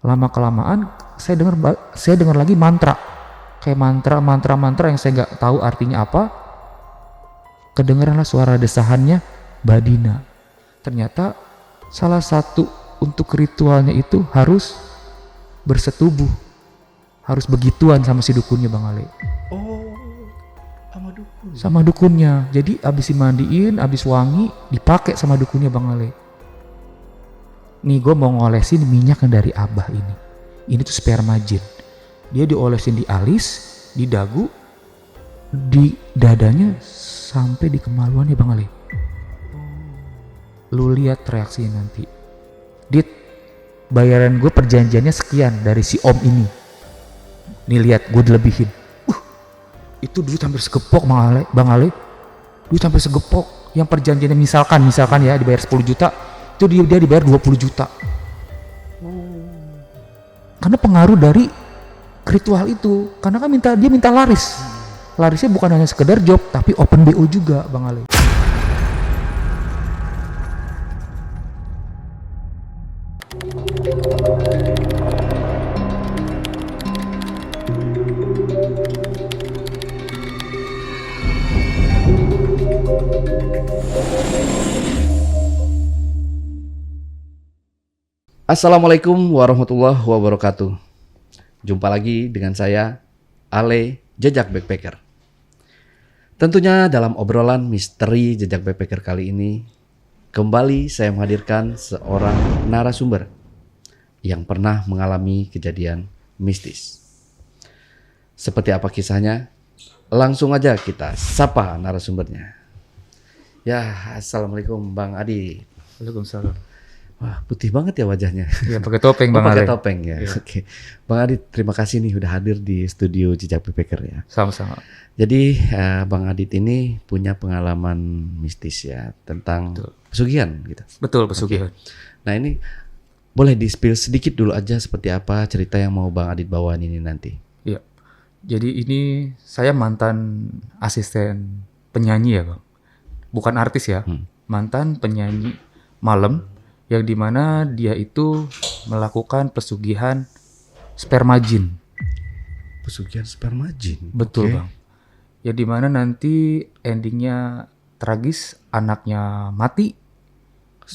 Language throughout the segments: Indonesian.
Lama kelamaan saya dengar lagi mantra, kayak mantra yang saya nggak tahu artinya apa. Kedengaranlah suara desahannya Badina. Ternyata salah satu untuk ritualnya itu harus bersetubuh, harus begituan sama si dukunnya Bang Ale. Oh, sama dukun. Sama dukunnya. Jadi abis dimandiin, abis wangi, dipakai sama dukunnya Bang Ale. Nih gue mau ngolesin minyak yang dari Abah ini. Ini tuh sperma jin. Dia diolesin di alis, di dagu, di dadanya, sampai di kemaluannya Bang Ale. Lu lihat reaksinya nanti. Dit, bayaran gue perjanjiannya sekian dari si om ini. Nih lihat, gue dilebihin. Itu duit hampir segepok Bang Ale. Duit hampir segepok. Yang perjanjiannya misalkan ya dibayar 10 juta, itu dia dibayar 20 juta. Karena pengaruh dari ritual itu. Karena kan dia minta laris. Larisnya bukan hanya sekedar job, tapi open BO juga Bang Ale. Assalamualaikum warahmatullahi wabarakatuh. Jumpa lagi dengan saya, Ale Jejak Backpacker. Tentunya dalam obrolan misteri Jejak Backpacker kali ini, kembali saya menghadirkan seorang narasumber yang pernah mengalami kejadian mistis. Seperti apa kisahnya? Langsung aja kita sapa narasumbernya. Ya, assalamualaikum Bang Adi. Waalaikumsalam. Wah, putih banget ya wajahnya. Ya pakai topeng Bang Ale. Pakai topeng ya. Iya. Oke. Bang Adit, terima kasih nih udah hadir di studio Jejak Backpacker ya. Sama-sama. Jadi Bang Adit ini punya pengalaman mistis ya tentang pesugihan gitu. Betul, pesugihan. Nah, ini boleh di-spill sedikit dulu aja seperti apa cerita yang mau Bang Adit bawain ini nanti. Iya. Jadi ini saya mantan asisten penyanyi ya Bang. Bukan artis ya. Mantan penyanyi malam yang dimana dia itu melakukan pesugihan sperma jin. Pesugihan sperma jin. Betul Oke. Bang. Ya dimana nanti endingnya tragis, anaknya mati,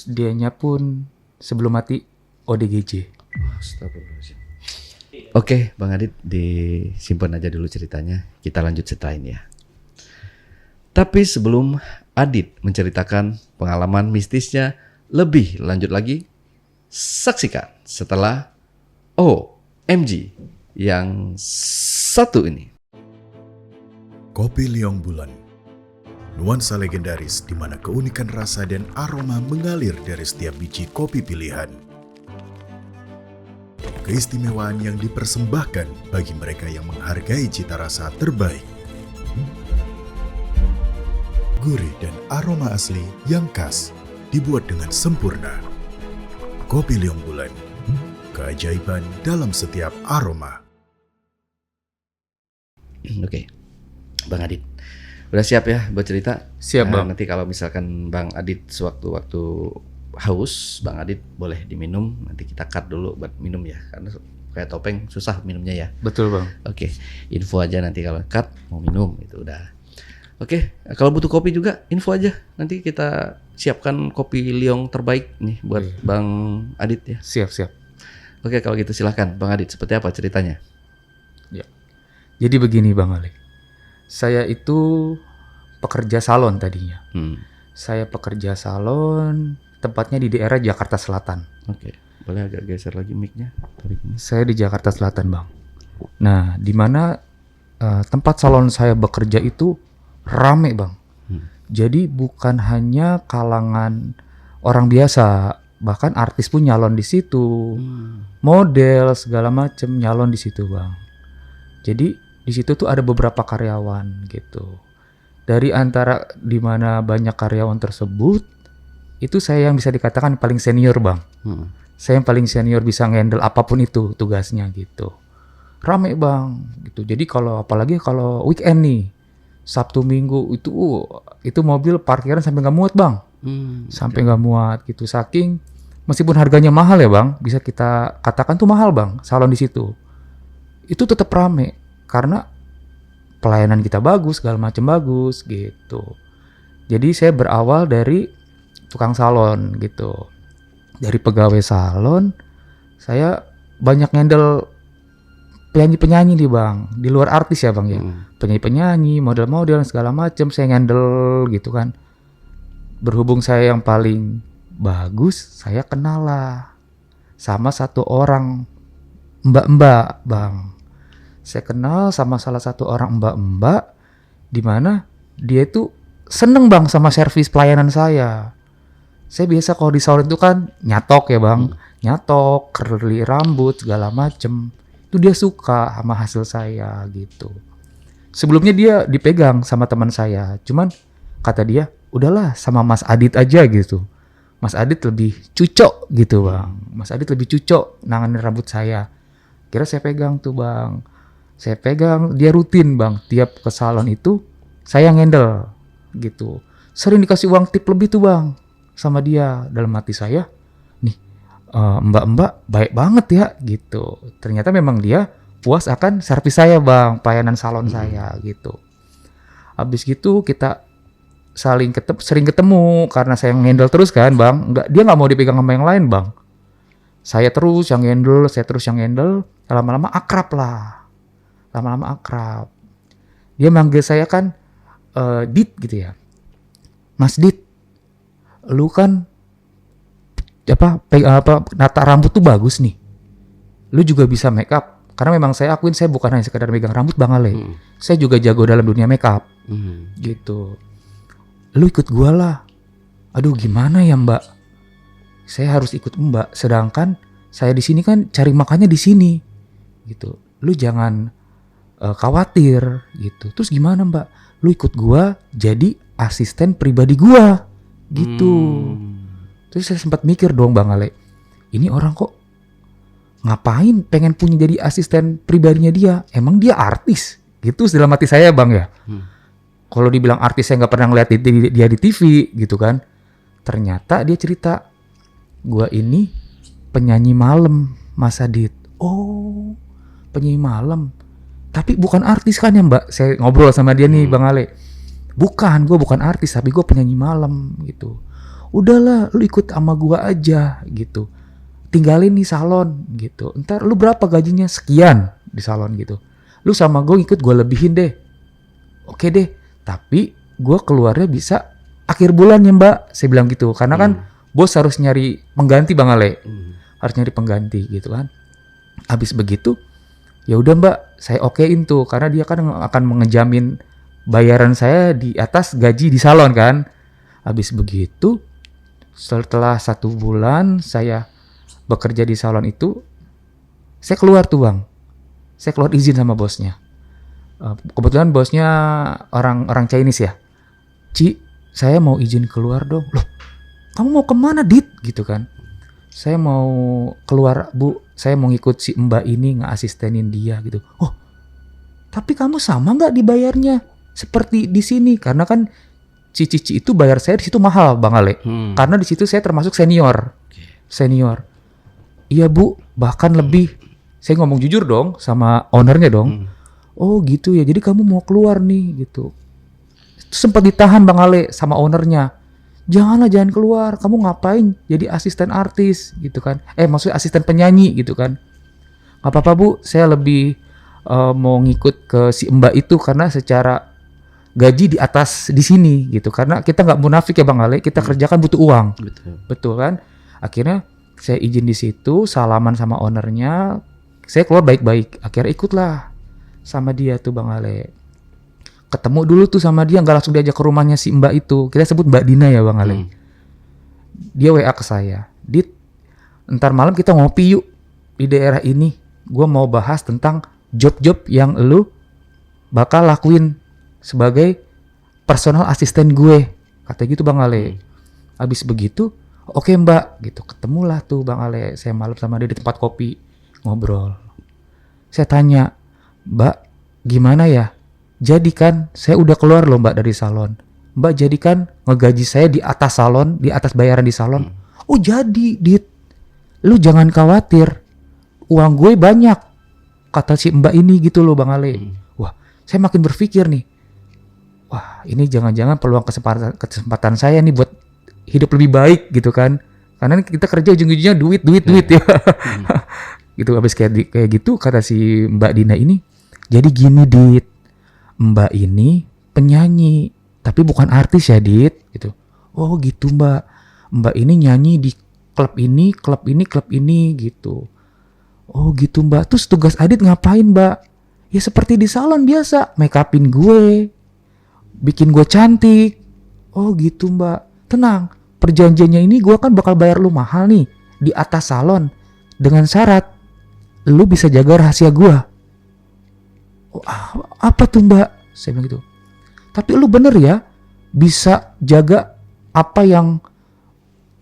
dianya pun sebelum mati ODGJ. Astagfirullahaladzim. Oke, Bang Adit disimpan aja dulu ceritanya. Kita lanjut setelahnya ya. Tapi sebelum Adit menceritakan pengalaman mistisnya lebih lanjut lagi, saksikan setelah OMG yang satu ini. Kopi Liong Bulan. Nuansa legendaris di mana keunikan rasa dan aroma mengalir dari setiap biji kopi pilihan. Keistimewaan yang dipersembahkan bagi mereka yang menghargai cita rasa terbaik. Gurih dan aroma asli yang khas dibuat dengan sempurna. Kopi Liong Bulan, keajaiban dalam setiap aroma. Oke, Bang Adit, udah siap ya buat cerita? Siap, Bang. Nanti kalau misalkan Bang Adit sewaktu-waktu haus, Bang Adit boleh diminum. Nanti kita cut dulu buat minum ya, karena kayak topeng susah minumnya ya. Betul Bang. Oke, info aja nanti kalau cut mau minum itu udah. Oke, kalau butuh kopi juga info aja. Nanti kita siapkan kopi Liong terbaik nih buat Bang Adit ya. Siap. Oke, kalau gitu silahkan Bang Adit, seperti apa ceritanya? Ya. Jadi begini Bang Ale. Saya itu pekerja salon tadinya. Saya pekerja salon, tempatnya di daerah Jakarta Selatan. Oke, boleh agak geser lagi mic-nya. Saya di Jakarta Selatan Bang. Nah, di mana tempat salon saya bekerja itu rame Bang. Jadi bukan hanya kalangan orang biasa, bahkan artis pun nyalon di situ, model segala macem nyalon di situ Bang. Jadi di situ tuh ada beberapa karyawan gitu. Dari antara di mana banyak karyawan tersebut, itu saya yang bisa dikatakan paling senior Bang. Saya yang paling senior bisa ngendel apapun itu tugasnya gitu. Rame Bang gitu. Jadi apalagi kalau weekend nih, Sabtu Minggu itu mobil parkiran sampai nggak muat Bang. Sampai nggak muat gitu. Saking meskipun harganya mahal ya bang, bisa kita katakan tuh mahal bang, salon di situ. Itu tetap rame karena pelayanan kita bagus, segala macam bagus gitu. Jadi saya berawal dari tukang salon gitu. Dari pegawai salon, saya banyak handle penyanyi-penyanyi nih bang, di luar artis ya bang ya. Penyanyi-penyanyi, model-model segala macam saya handle gitu kan. Berhubung saya yang paling bagus, saya kenal lah sama satu orang mbak-mbak bang. Saya kenal sama salah satu orang mbak-mbak di mana dia itu seneng bang sama servis pelayanan saya. Saya biasa kalau di salon itu kan nyatok ya bang, nyatok, curly rambut segala macem. Itu dia suka sama hasil saya gitu. Sebelumnya dia dipegang sama teman saya, cuman kata dia, udahlah sama Mas Adit aja gitu. Mas Adit lebih cucok gitu bang. Mas Adit lebih cucok nanganin rambut saya. Kira saya pegang tuh bang. Saya pegang, dia rutin bang. Tiap ke salon itu saya handle gitu. Sering dikasih uang tip lebih tuh bang sama dia. Dalam hati saya, nih mbak-mbak baik banget ya gitu. Ternyata memang dia puas akan servis saya bang, pelayanan salon saya gitu. Habis gitu kita sering ketemu karena saya handle terus kan bang. Dia nggak mau dipegang sama yang lain bang. Saya terus yang handle, lama-lama akrab lah. Lama-lama akrab. Dia manggil saya kan Dit gitu ya. Mas Dit, lu kan nata rambut tuh bagus nih. Lu juga bisa make up. Karena memang saya akuin saya bukan hanya sekedar megang rambut Bang Ale. Saya juga jago dalam dunia make up. Gitu. Lu ikut gua lah. Aduh gimana ya mbak? Saya harus ikut mbak. Sedangkan saya di sini kan cari makannya di sini. Gitu. Lu jangan khawatir gitu. Terus gimana mbak? Lu ikut gua jadi asisten pribadi gua. Gitu. Terus saya sempat mikir dong Bang Ale. Ini orang kok ngapain pengen punya jadi asisten pribadinya dia? Emang dia artis? Gitu dalam hati saya bang ya. Kalau dibilang artis saya nggak pernah ngeliat dia di TV gitu kan. Ternyata dia cerita, gua ini penyanyi malam Mas Adit. Oh, penyanyi malam. Tapi bukan artis kan ya mbak? Saya ngobrol sama dia nih Bang Ale. Bukan, gue bukan artis tapi gue penyanyi malam gitu. Udahlah lu ikut sama gue aja gitu. Tinggalin nih salon gitu. Ntar lu berapa gajinya? Sekian di salon gitu. Lu sama gue ikut gue lebihin deh. Oke deh. Tapi gue keluarnya bisa akhir bulan ya mbak. Saya bilang gitu. Karena kan bos harus nyari pengganti Bang Ale. Harus nyari pengganti gitu kan. Habis begitu ya udah mbak, saya okein tuh karena dia kan akan mengejamin bayaran saya di atas gaji di salon kan. Habis begitu setelah 1 bulan saya bekerja di salon itu, saya keluar tuh bang. Saya keluar izin sama bosnya. Kebetulan bosnya orang Chinese ya. Ci, saya mau izin keluar dong. Loh, kamu mau kemana Dit? Gitu kan. Saya mau keluar bu, saya mau ngikut si mbak ini nge-asistenin dia gitu. Oh, tapi kamu sama nggak dibayarnya seperti di sini? Karena kan Cici itu bayar saya di situ mahal Bang Ale. Karena di situ saya termasuk senior. Iya bu, bahkan lebih. Saya ngomong jujur dong sama ownernya dong. Oh gitu ya, jadi kamu mau keluar nih gitu. Sempat ditahan Bang Ale sama ownernya. Jangan keluar, kamu ngapain jadi asisten artis gitu kan. Maksudnya asisten penyanyi gitu kan. Gak apa-apa bu, saya lebih mau ngikut ke si mbak itu karena secara gaji di atas di sini gitu. Karena kita gak munafik ya Bang Ale, kita kerjakan butuh uang. Betul kan. Akhirnya saya izin di situ, salaman sama ownernya. Saya keluar baik-baik, akhirnya ikutlah sama dia tuh Bang Ale. Ketemu dulu tuh sama dia, gak langsung diajak ke rumahnya si mbak itu. Kita sebut Mbak Dina ya Bang Ale. Dia WA ke saya, Dit, ntar malam kita ngopi yuk di daerah ini. Gue mau bahas tentang job-job yang lu bakal lakuin sebagai personal asisten gue. Kata gitu Bang Ale. Habis begitu, oke mbak gitu. Ketemulah tuh Bang Ale. Saya malam sama dia di tempat kopi, ngobrol. Saya tanya, Mbak gimana ya? Jadi kan saya udah keluar loh mbak dari salon. Mbak jadi kan ngegaji saya di atas salon, di atas bayaran di salon. Oh jadi Dit. lu jangan khawatir, uang gue banyak, kata si mbak ini gitu loh Bang Ale. Wah, saya makin berpikir nih, wah ini jangan-jangan peluang kesempatan saya nih buat hidup lebih baik gitu kan. Karena kita kerja ujung-ujungnya duit ya. Gitu habis kayak gitu kata si Mbak Dina ini. Jadi gini Dit, Mbak ini penyanyi tapi bukan artis ya Dit gitu. Oh gitu Mbak. Mbak ini nyanyi di klub ini gitu. Oh gitu Mbak. Terus tugas Adit ngapain Mbak? Ya seperti di salon biasa, make upin gue, bikin gue cantik. Oh gitu Mbak. Tenang, perjanjiannya ini gue kan bakal bayar lu mahal nih di atas salon dengan syarat lu bisa jaga rahasia gue. Oh, apa tuh Mbak? Saya bilang gitu. Tapi lu bener ya bisa jaga apa yang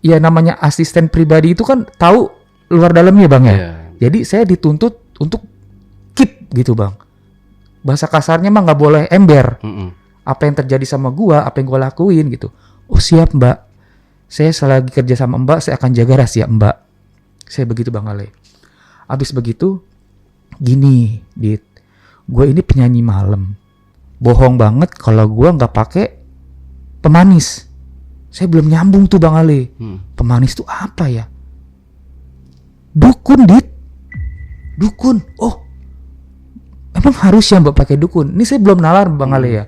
ya namanya asisten pribadi itu kan tahu luar dalamnya Bang ya. Jadi saya dituntut untuk keep gitu Bang. Bahasa kasarnya mah nggak boleh ember. Apa yang terjadi sama gua, apa yang gua lakuin gitu. Oh siap Mbak. Saya selagi kerja sama Mbak, saya akan jaga rahasia Mbak. Saya begitu Bang Ale. Abis begitu, gini Dit. Gue ini penyanyi malam. Bohong banget kalau gua nggak pakai pemanis. Saya belum nyambung tuh Bang Ale. Pemanis tuh apa ya? Dukun Dit. Dukun. Oh. Emang harus ya Mbak pakai dukun? Ini saya belum nalar Bang Ale ya.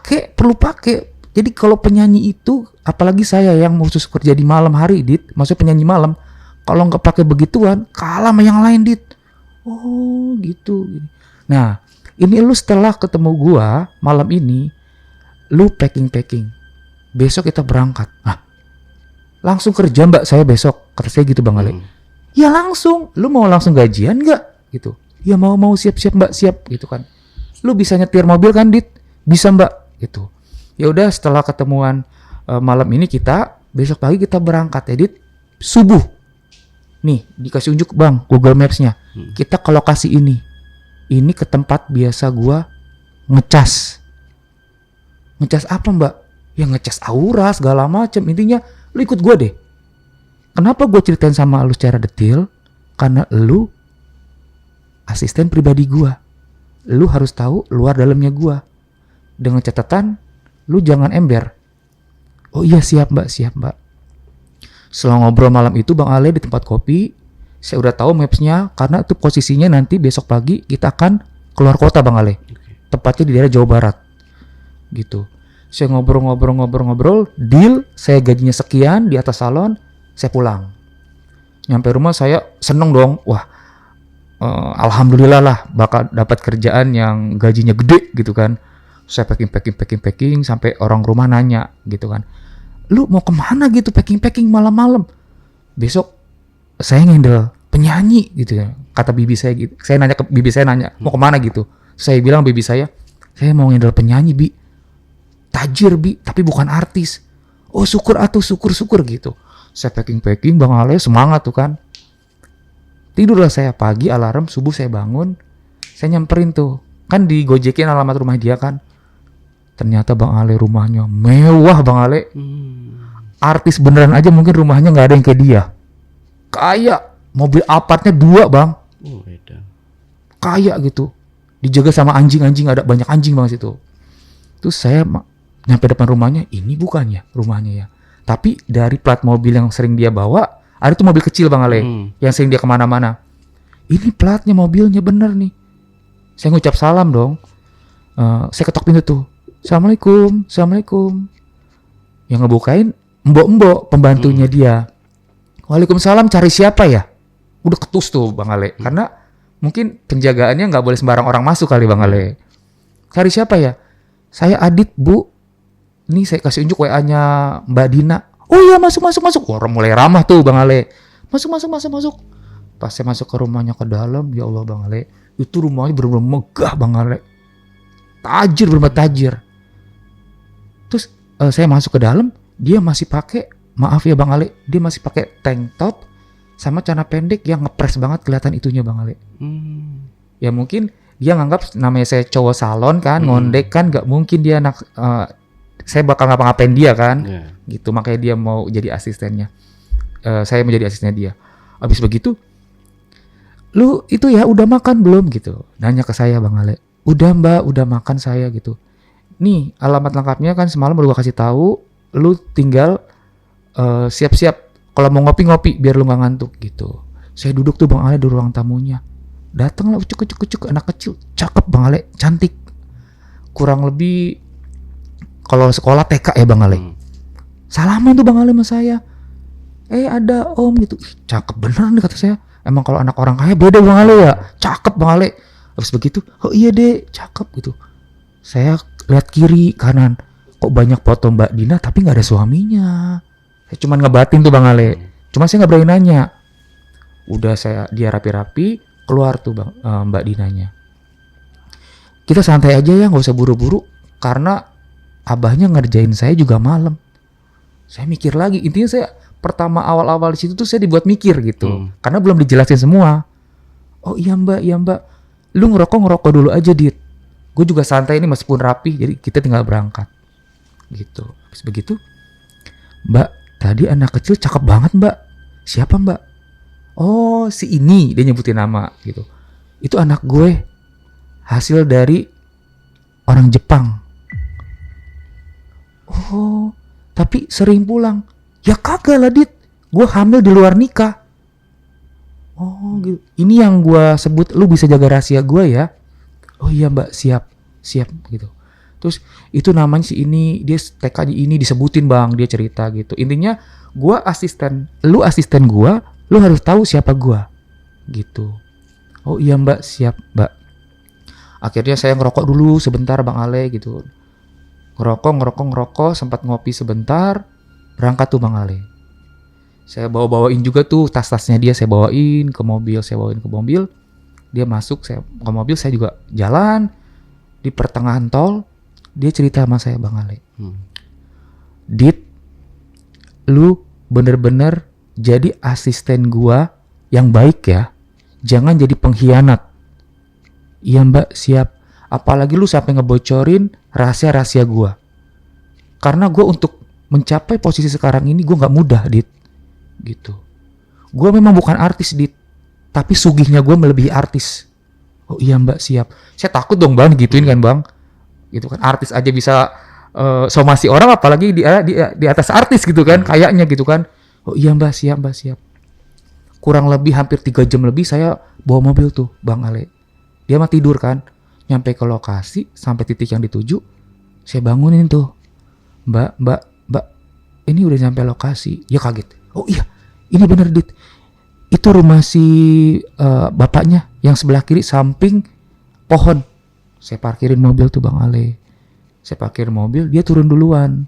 Perlu pakai. Jadi kalau penyanyi itu, apalagi saya yang khusus kerja di malam hari Dit, maksudnya penyanyi malam, kalau nggak pakai begituan, kalah sama yang lain Dit. Oh gitu. Nah, ini lu setelah ketemu gua malam ini, lu packing. Besok kita berangkat. Nah, langsung kerja Mbak saya besok. Kata saya gitu Bang Ale. Ya langsung. Lu mau langsung gajian nggak? Gitu. Ya mau siap Mbak siap gitu kan. Lu bisa nyetir mobil kan Dit? Bisa Mbak. Gitu. Ya udah setelah ketemuan malam ini kita besok pagi kita berangkat Dit. Subuh. Nih dikasih unjuk Bang Google Maps-nya. Kita ke lokasi ini. Ini ke tempat biasa gua ngecas. Ngecas apa Mbak? Ya ngecas aura segala macem. Intinya lu ikut gue deh. Kenapa gue ceritain sama lu secara detail? Karena lu asisten pribadi gue. Lu harus tahu luar dalamnya gue. Dengan catatan lu jangan ember. Oh iya siap Mbak. Setelah ngobrol malam itu Bang Ale di tempat kopi, saya udah tahu mapsnya karena itu posisinya nanti besok pagi kita akan keluar kota Bang Ale. Tepatnya di daerah Jawa Barat. Gitu. Saya ngobrol, deal, saya gajinya sekian di atas salon, saya pulang. Nyampe rumah saya seneng dong, wah alhamdulillah lah bakal dapat kerjaan yang gajinya gede gitu kan. Saya packing sampai orang rumah nanya gitu kan. Lu mau kemana gitu packing malam-malam? Besok saya ngendel penyanyi gitu ya, kata bibi saya gitu. Saya nanya ke bibi saya mau kemana gitu. Saya bilang bibi saya mau ngendel penyanyi Bi. Tajir Bi, tapi bukan artis. Oh syukur gitu. Saya packing Bang Ale semangat tuh kan. Tidurlah saya pagi alarm subuh saya bangun. Saya nyamperin tuh. Kan digojekin alamat rumah dia kan. Ternyata Bang Ale rumahnya mewah Bang Ale. Artis beneran aja mungkin rumahnya nggak ada yang kayak dia. Kayak mobil apartnya 2 Bang. Kayak gitu. Dijaga sama anjing ada banyak anjing Bang situ. Terus saya nyampe depan rumahnya, ini bukannya rumahnya ya. Tapi dari plat mobil yang sering dia bawa, ada tuh mobil kecil Bang Ale, yang sering dia kemana-mana. Ini platnya mobilnya bener nih. Saya ngucap salam dong. Saya ketok pintu tuh. Assalamualaikum. Yang ngebukain mbok pembantunya dia. Waalaikumsalam, cari siapa ya? Udah ketus tuh Bang Ale. Karena mungkin penjagaannya nggak boleh sembarang orang masuk kali Bang Ale. Cari siapa ya? Saya Adit Bu. Ini saya kasih unjuk WA-nya Mbak Dina. Oh iya masuk. Orang mulai ramah tuh Bang Ale. Masuk. Pas saya masuk ke rumahnya ke dalam, ya Allah Bang Ale. Itu rumahnya bener-bener megah Bang Ale. Tajir. Terus saya masuk ke dalam, dia masih pakai, maaf ya Bang Ale, dia masih pakai tank top sama celana pendek yang ngepres banget kelihatan itunya Bang Ale. Ya mungkin dia nganggap namanya saya cowok salon kan, ngondek kan, nggak mungkin dia saya bakal ngapa-ngapain dia kan, gitu makanya dia mau jadi asistennya. saya menjadi asistennya dia. Habis begitu, lu itu ya udah makan belum gitu? Nanya ke saya Bang Ale. Udah Mbak, udah makan saya gitu. Nih alamat lengkapnya kan semalam baru gua kasih tahu. Lu tinggal siap-siap kalau mau ngopi-ngopi biar lu nggak ngantuk gitu. Saya duduk tuh Bang Ale di ruang tamunya. Datanglah ucuk anak kecil, cakep Bang Ale, cantik. Kurang lebih kalau sekolah TK ya Bang Ale. Salaman tuh Bang Ale sama saya. Ada Om gitu. Ih, cakep beneran nih kata saya. Emang kalau anak orang kaya beda Bang Ale ya. Cakep Bang Ale. Terus begitu, oh iya deh, cakep gitu. Saya lihat kiri kanan, kok banyak foto Mbak Dina tapi nggak ada suaminya. Saya cuman ngebatin tuh Bang Ale. Cuma saya nggak berani nanya. Udah dia rapi-rapi keluar tuh Mbak Dinanya. Kita santai aja ya, nggak usah buru-buru karena abahnya ngerjain saya juga malam. Saya mikir lagi, intinya saya pertama awal-awal di situ tuh saya dibuat mikir gitu, karena belum dijelasin semua. Oh iya Mbak, lu ngerokok dulu aja Dit. Gue juga santai ini meskipun rapi, jadi kita tinggal berangkat gitu. Habis begitu, Mbak, tadi anak kecil cakep banget Mbak. Siapa Mbak? Oh si ini, dia nyebutin nama gitu. Itu anak gue, hasil dari orang Jepang. Oh, tapi sering pulang. Ya kagak lah Dit, gue hamil di luar nikah. Oh gitu. Ini yang gue sebut, lu bisa jaga rahasia gue ya. Oh iya Mbak, siap gitu. Terus itu namanya si ini, dia TK ini disebutin Bang, dia cerita gitu. Intinya gue asisten, lu asisten gue, lu harus tahu siapa gue gitu. Oh iya Mbak, siap Mbak. Akhirnya saya ngerokok dulu sebentar Bang Ale gitu. Ngerokok, sempat ngopi sebentar, berangkat tuh Bang Ale. Saya bawain juga tuh tas-tasnya dia, saya bawain ke mobil. Dia masuk, saya ke mobil, saya juga jalan. Di pertengahan tol, dia cerita sama saya Bang Ale. Dit, lu bener-bener jadi asisten gua yang baik ya. Jangan jadi pengkhianat. Iya Mbak, siap. Apalagi lu sampai ngebocorin rahasia-rahasia gua. Karena gua untuk mencapai posisi sekarang ini gua gak mudah Dit. Gitu. Gua memang bukan artis Dit, tapi sugihnya gua melebihi artis. Oh iya Mbak, siap. Saya takut dong Bang gituin kan Bang. Gitu kan, artis aja bisa somasi orang, apalagi di atas artis gitu kan, kayaknya gitu kan. Oh iya Mbak, siap. Kurang lebih hampir 3 jam lebih saya bawa mobil tuh Bang Ale. Dia mah tidur kan. Nyampe ke lokasi, sampai titik yang dituju, saya bangunin tuh. Mbak, ini udah nyampe lokasi. Dia kaget. Oh iya, ini bener Dit. Itu rumah si bapaknya yang sebelah kiri samping pohon. Saya parkirin mobil tuh Bang Ale. Saya parkirin mobil, dia turun duluan.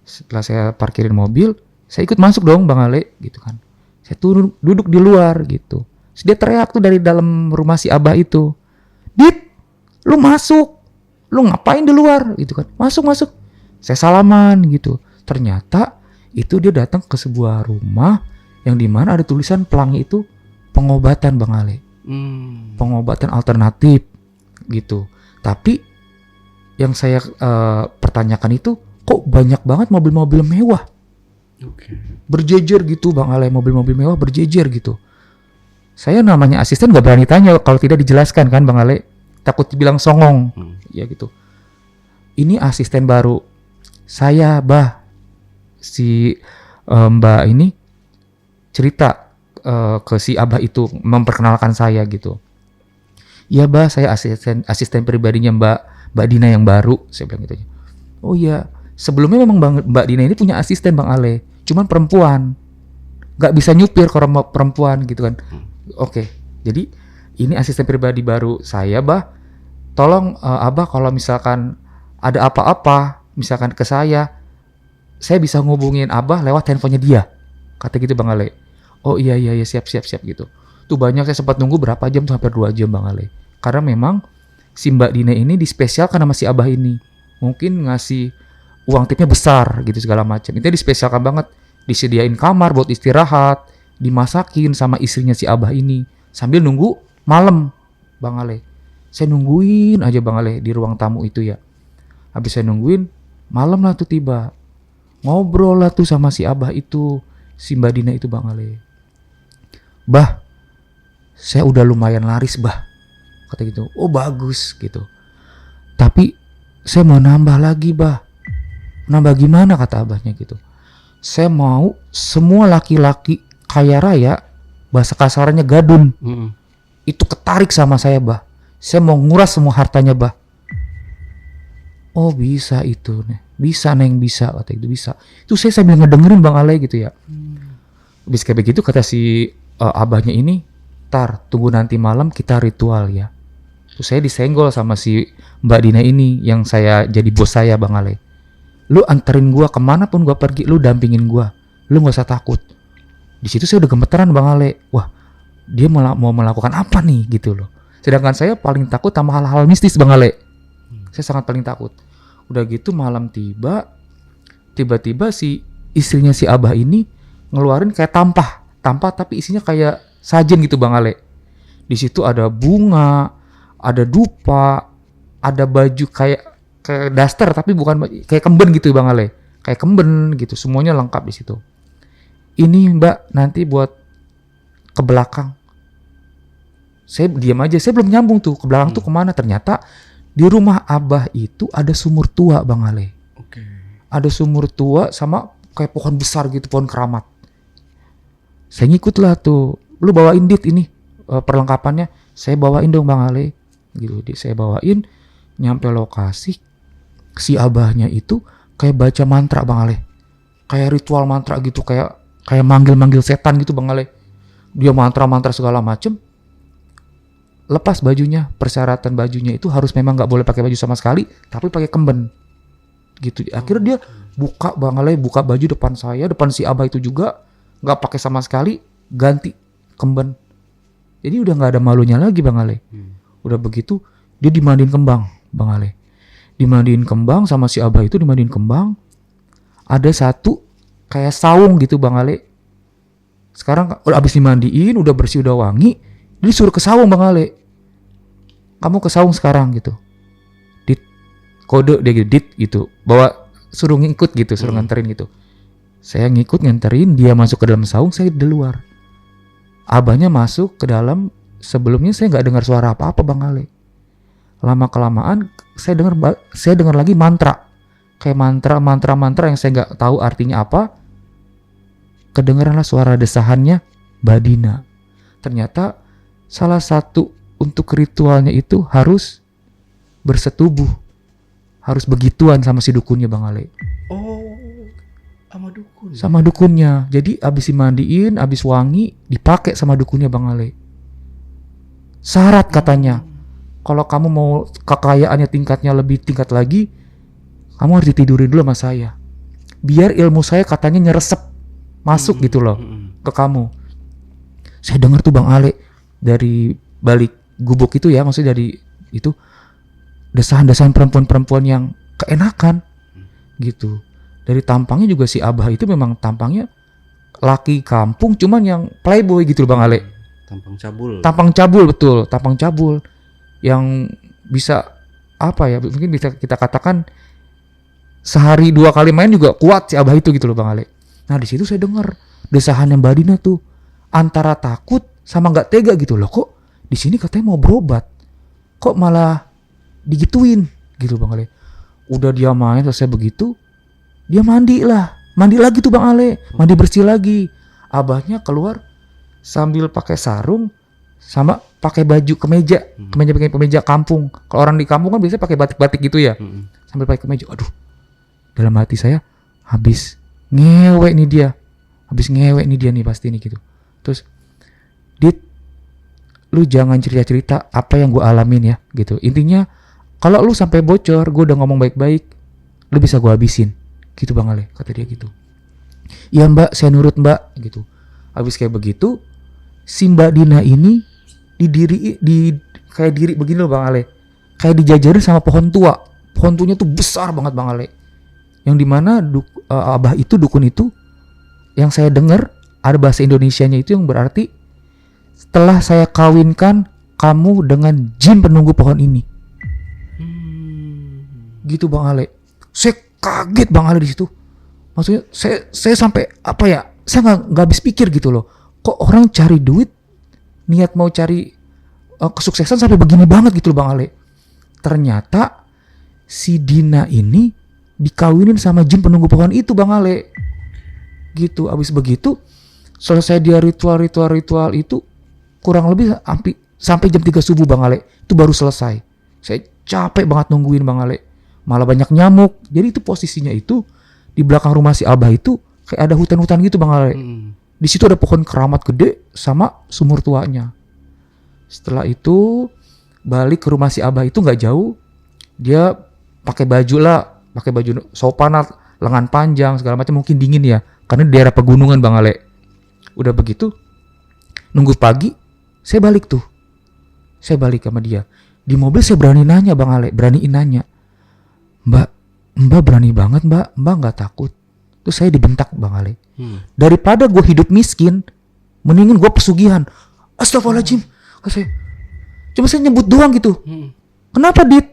Setelah saya parkirin mobil, saya ikut masuk dong Bang Ale gitu kan. Saya turun, duduk di luar gitu. Terus dia teriak tuh dari dalam rumah si abah itu. Dit, lu masuk. Lu ngapain di luar gitu kan. Masuk. Saya salaman gitu. Ternyata itu dia datang ke sebuah rumah yang dimana ada tulisan pelangnya itu pengobatan Bang Ale. Pengobatan alternatif gitu. Tapi yang saya pertanyakan itu, kok banyak banget mobil-mobil mewah. Berjejer gitu Bang Ale, mobil-mobil mewah berjejer gitu. Saya namanya asisten gak berani tanya kalau tidak dijelaskan kan Bang Ale. Takut dibilang songong. Ya gitu. Ini asisten baru saya, Bah. Si Mbak ini cerita ke si Abah itu, memperkenalkan saya gitu. Ya Bah, saya asisten pribadinya Mbak Dina yang baru, saya bilang gitu. Oh iya, sebelumnya memang Mbak Dina ini punya asisten Bang Ale, cuman perempuan, nggak bisa nyupir kalau perempuan gitu kan. Oke, jadi ini asisten pribadi baru saya Bah. Tolong Abah kalau misalkan ada apa-apa, misalkan ke saya bisa ngubungin Abah lewat handphonenya dia, kata gitu Bang Ale. Oh iya siap gitu. Tuh banyak, saya sempat nunggu berapa jam tuh, hampir 2 jam Bang Ale. Karena memang si Mbak Dina ini dispesialkan sama si Abah ini. Mungkin ngasih uang tipnya besar gitu segala macam. Itu dispesialkan banget. Disediain kamar buat istirahat, dimasakin sama istrinya si Abah ini. Sambil nunggu malam Bang Ale. Saya nungguin aja Bang Ale di ruang tamu itu ya. Habis saya nungguin, malam lah tuh tiba. Ngobrol lah tuh sama si Abah itu. si Mbak Dina itu Bang Ale. Bah, saya udah lumayan laris bah, kata gitu. Oh bagus gitu. Tapi saya mau nambah lagi bah. Nambah gimana kata abahnya gitu. Saya mau semua laki-laki kaya raya, bahasa kasarnya gadun, itu ketarik sama saya bah. Saya mau nguras semua hartanya bah. Oh bisa itu nih, bisa Neng, bisa kata itu, bisa. Itu saya sambil ngedengerin Bang Ale gitu ya. Habis kayak begitu kata si abahnya ini, tar tunggu nanti malam kita ritual ya. Terus saya disenggol sama si Mbak Dina ini yang saya jadi bos saya Bang Ale. Lu anterin gua kemana pun gua pergi, lu dampingin gua, lu nggak usah takut. Di situ saya udah gemeteran Bang Ale. Wah dia mau melakukan apa nih gitu loh. Sedangkan saya paling takut sama hal-hal mistis Bang Ale. Saya sangat paling takut. Udah gitu malam tiba-tiba si istrinya si abah ini ngeluarin kayak tampah tapi isinya kayak sajen gitu Bang Ale. Di situ ada bunga, ada dupa, ada baju kayak daster tapi bukan kayak kemben gitu Bang Ale. Kayak kemben gitu, semuanya lengkap di situ. Ini Mbak nanti buat ke belakang. Saya diam aja, saya belum nyambung tuh ke belakang tuh kemana. Ternyata di rumah abah itu ada sumur tua Bang Ale. Oke. Ada sumur tua sama kayak pohon besar gitu, pohon keramat. Saya ngikut lah tuh. Lu bawain dit ini perlengkapannya. Saya bawain dong Bang Ale. Gitu. Saya bawain, nyampe lokasi si abahnya itu kayak baca mantra Bang Ale. Kayak ritual mantra gitu, kayak manggil-manggil setan gitu Bang Ale. Dia mantra-mantra segala macem. Lepas bajunya, persyaratan bajunya itu harus memang nggak boleh pakai baju sama sekali, tapi pakai kemben. Gitu. Akhirnya dia buka Bang Ale, buka baju depan saya, depan si abah itu juga, nggak pakai sama sekali, ganti kemben. Jadi udah nggak ada malunya lagi Bang Ale. Udah begitu dia dimandiin kembang Bang Ale. Dimandiin kembang sama si abah itu, dimandiin kembang. Ada satu kayak saung gitu Bang Ale. Sekarang abis dimandiin, udah bersih, udah wangi, dia disuruh ke saung Bang Ale. Kamu ke saung sekarang gitu. Dit, kode dia gitu, dit gitu. Bawa, suruh ngikut gitu, suruh nganterin gitu. Saya ngikut nganterin, dia masuk ke dalam saung, saya di luar. Abahnya masuk ke dalam, sebelumnya saya nggak dengar suara apa-apa Bang Ale. Lama kelamaan saya dengar lagi mantra. Kayak mantra yang saya nggak tahu artinya apa. Kedengaranlah suara desahannya Mbak Dina. Ternyata salah satu untuk ritualnya itu harus bersetubuh. Harus begituan sama si dukunnya Bang Ale. Oh, sama dukun. Sama dukunnya. Jadi abis dimandiin, abis wangi, dipakai sama dukunnya Bang Ale. Syarat katanya, kalau kamu mau kekayaannya tingkatnya lebih tingkat lagi, kamu harus ditidurin dulu sama saya. Biar ilmu saya katanya nyeresep, masuk gitu loh ke kamu. Saya dengar tuh Bang Ale dari balik gubuk itu ya, maksudnya dari itu desahan-desahan perempuan-perempuan yang keenakan gitu. Dari tampangnya juga si abah itu memang tampangnya laki kampung, cuman yang playboy gitu loh Bang Ale. Tampang cabul. Tampang cabul, betul, tampang cabul yang bisa apa ya, mungkin bisa kita katakan sehari 2 kali main juga kuat si abah itu gitu loh Bang Ale. Nah di situ saya dengar desahannya Mbak Dina tuh antara takut sama nggak tega gitu loh, kok di sini katanya mau berobat, kok malah digituin gitu Bang Ale. Udah dia main selesai begitu, dia mandi lagi tuh Bang Ale, mandi bersih lagi. Abahnya keluar sambil pakai sarung sama pakai baju kemeja kampung. Kalau orang di kampung kan biasanya pakai batik-batik gitu ya, sambil pakai kemeja. Aduh, dalam hati saya habis ngewe nih dia nih pasti nih gitu. Terus, Dit, lu jangan cerita-cerita apa yang gue alamin ya gitu. Intinya kalau lu sampai bocor, gue udah ngomong baik-baik, lu bisa gue habisin gitu Bang Ale, kata dia gitu. Iya Mbak, saya nurut Mbak gitu. Habis kayak begitu, si Mbak Dina ini kayak diri begini loh Bang Ale, kayak dijajarin sama pohon tua. Pohon tuanya tuh besar banget Bang Ale, yang dimana abah itu, dukun itu, yang saya dengar ada bahasa Indonesianya itu yang berarti setelah saya kawinkan kamu dengan jin penunggu pohon ini. Gitu Bang Ale. Saya kaget Bang Ale di situ. Maksudnya saya sampai apa ya? saya nggak habis pikir gitu loh. Kok orang cari duit, niat mau cari kesuksesan sampai begini banget gitu loh Bang Ale. Ternyata si Dina ini dikawinin sama jin penunggu pohon itu Bang Ale. Gitu. Abis begitu selesai dia ritual itu kurang lebih sampai jam 3 subuh Bang Ale. Itu baru selesai. Saya capek banget nungguin Bang Ale. Malah banyak nyamuk. Jadi itu posisinya itu di belakang rumah si Abah itu kayak ada hutan-hutan gitu Bang Ale. Di situ ada pohon keramat gede sama sumur tuanya. Setelah itu balik ke rumah si Abah itu nggak jauh. Dia pakai baju sopan, lengan panjang segala macam, mungkin dingin ya karena di daerah pegunungan Bang Ale. Udah begitu nunggu pagi saya balik sama dia. Di mobil saya beraniin nanya Bang Ale, Mbak berani banget Mbak nggak takut? Terus saya dibentak Bang Ale. Daripada gue hidup miskin, mendingan gue pesugihan. Astagfirullahaladzim. Cuma saya nyebut doang gitu. Kenapa Dit?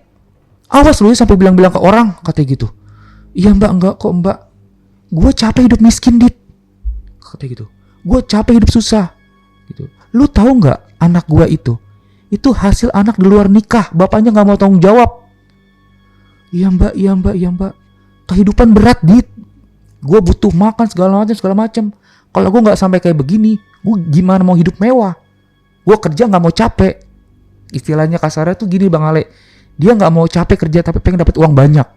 Awas lu sampai bilang-bilang ke orang, katanya gitu. Iya Mbak, enggak kok Mbak. Gue capek hidup miskin Dit, katanya gitu. Gue capek hidup susah gitu. Lu tahu nggak anak gue itu hasil anak di luar nikah, bapaknya nggak mau tanggung jawab. Iya mbak, kehidupan berat Dit. Gue butuh makan segala macam. Kalau gue nggak sampai kayak begini, gue gimana mau hidup mewah? Gue kerja nggak mau capek. Istilahnya kasarnya tuh gini Bang Ale, dia nggak mau capek kerja tapi pengen dapat uang banyak.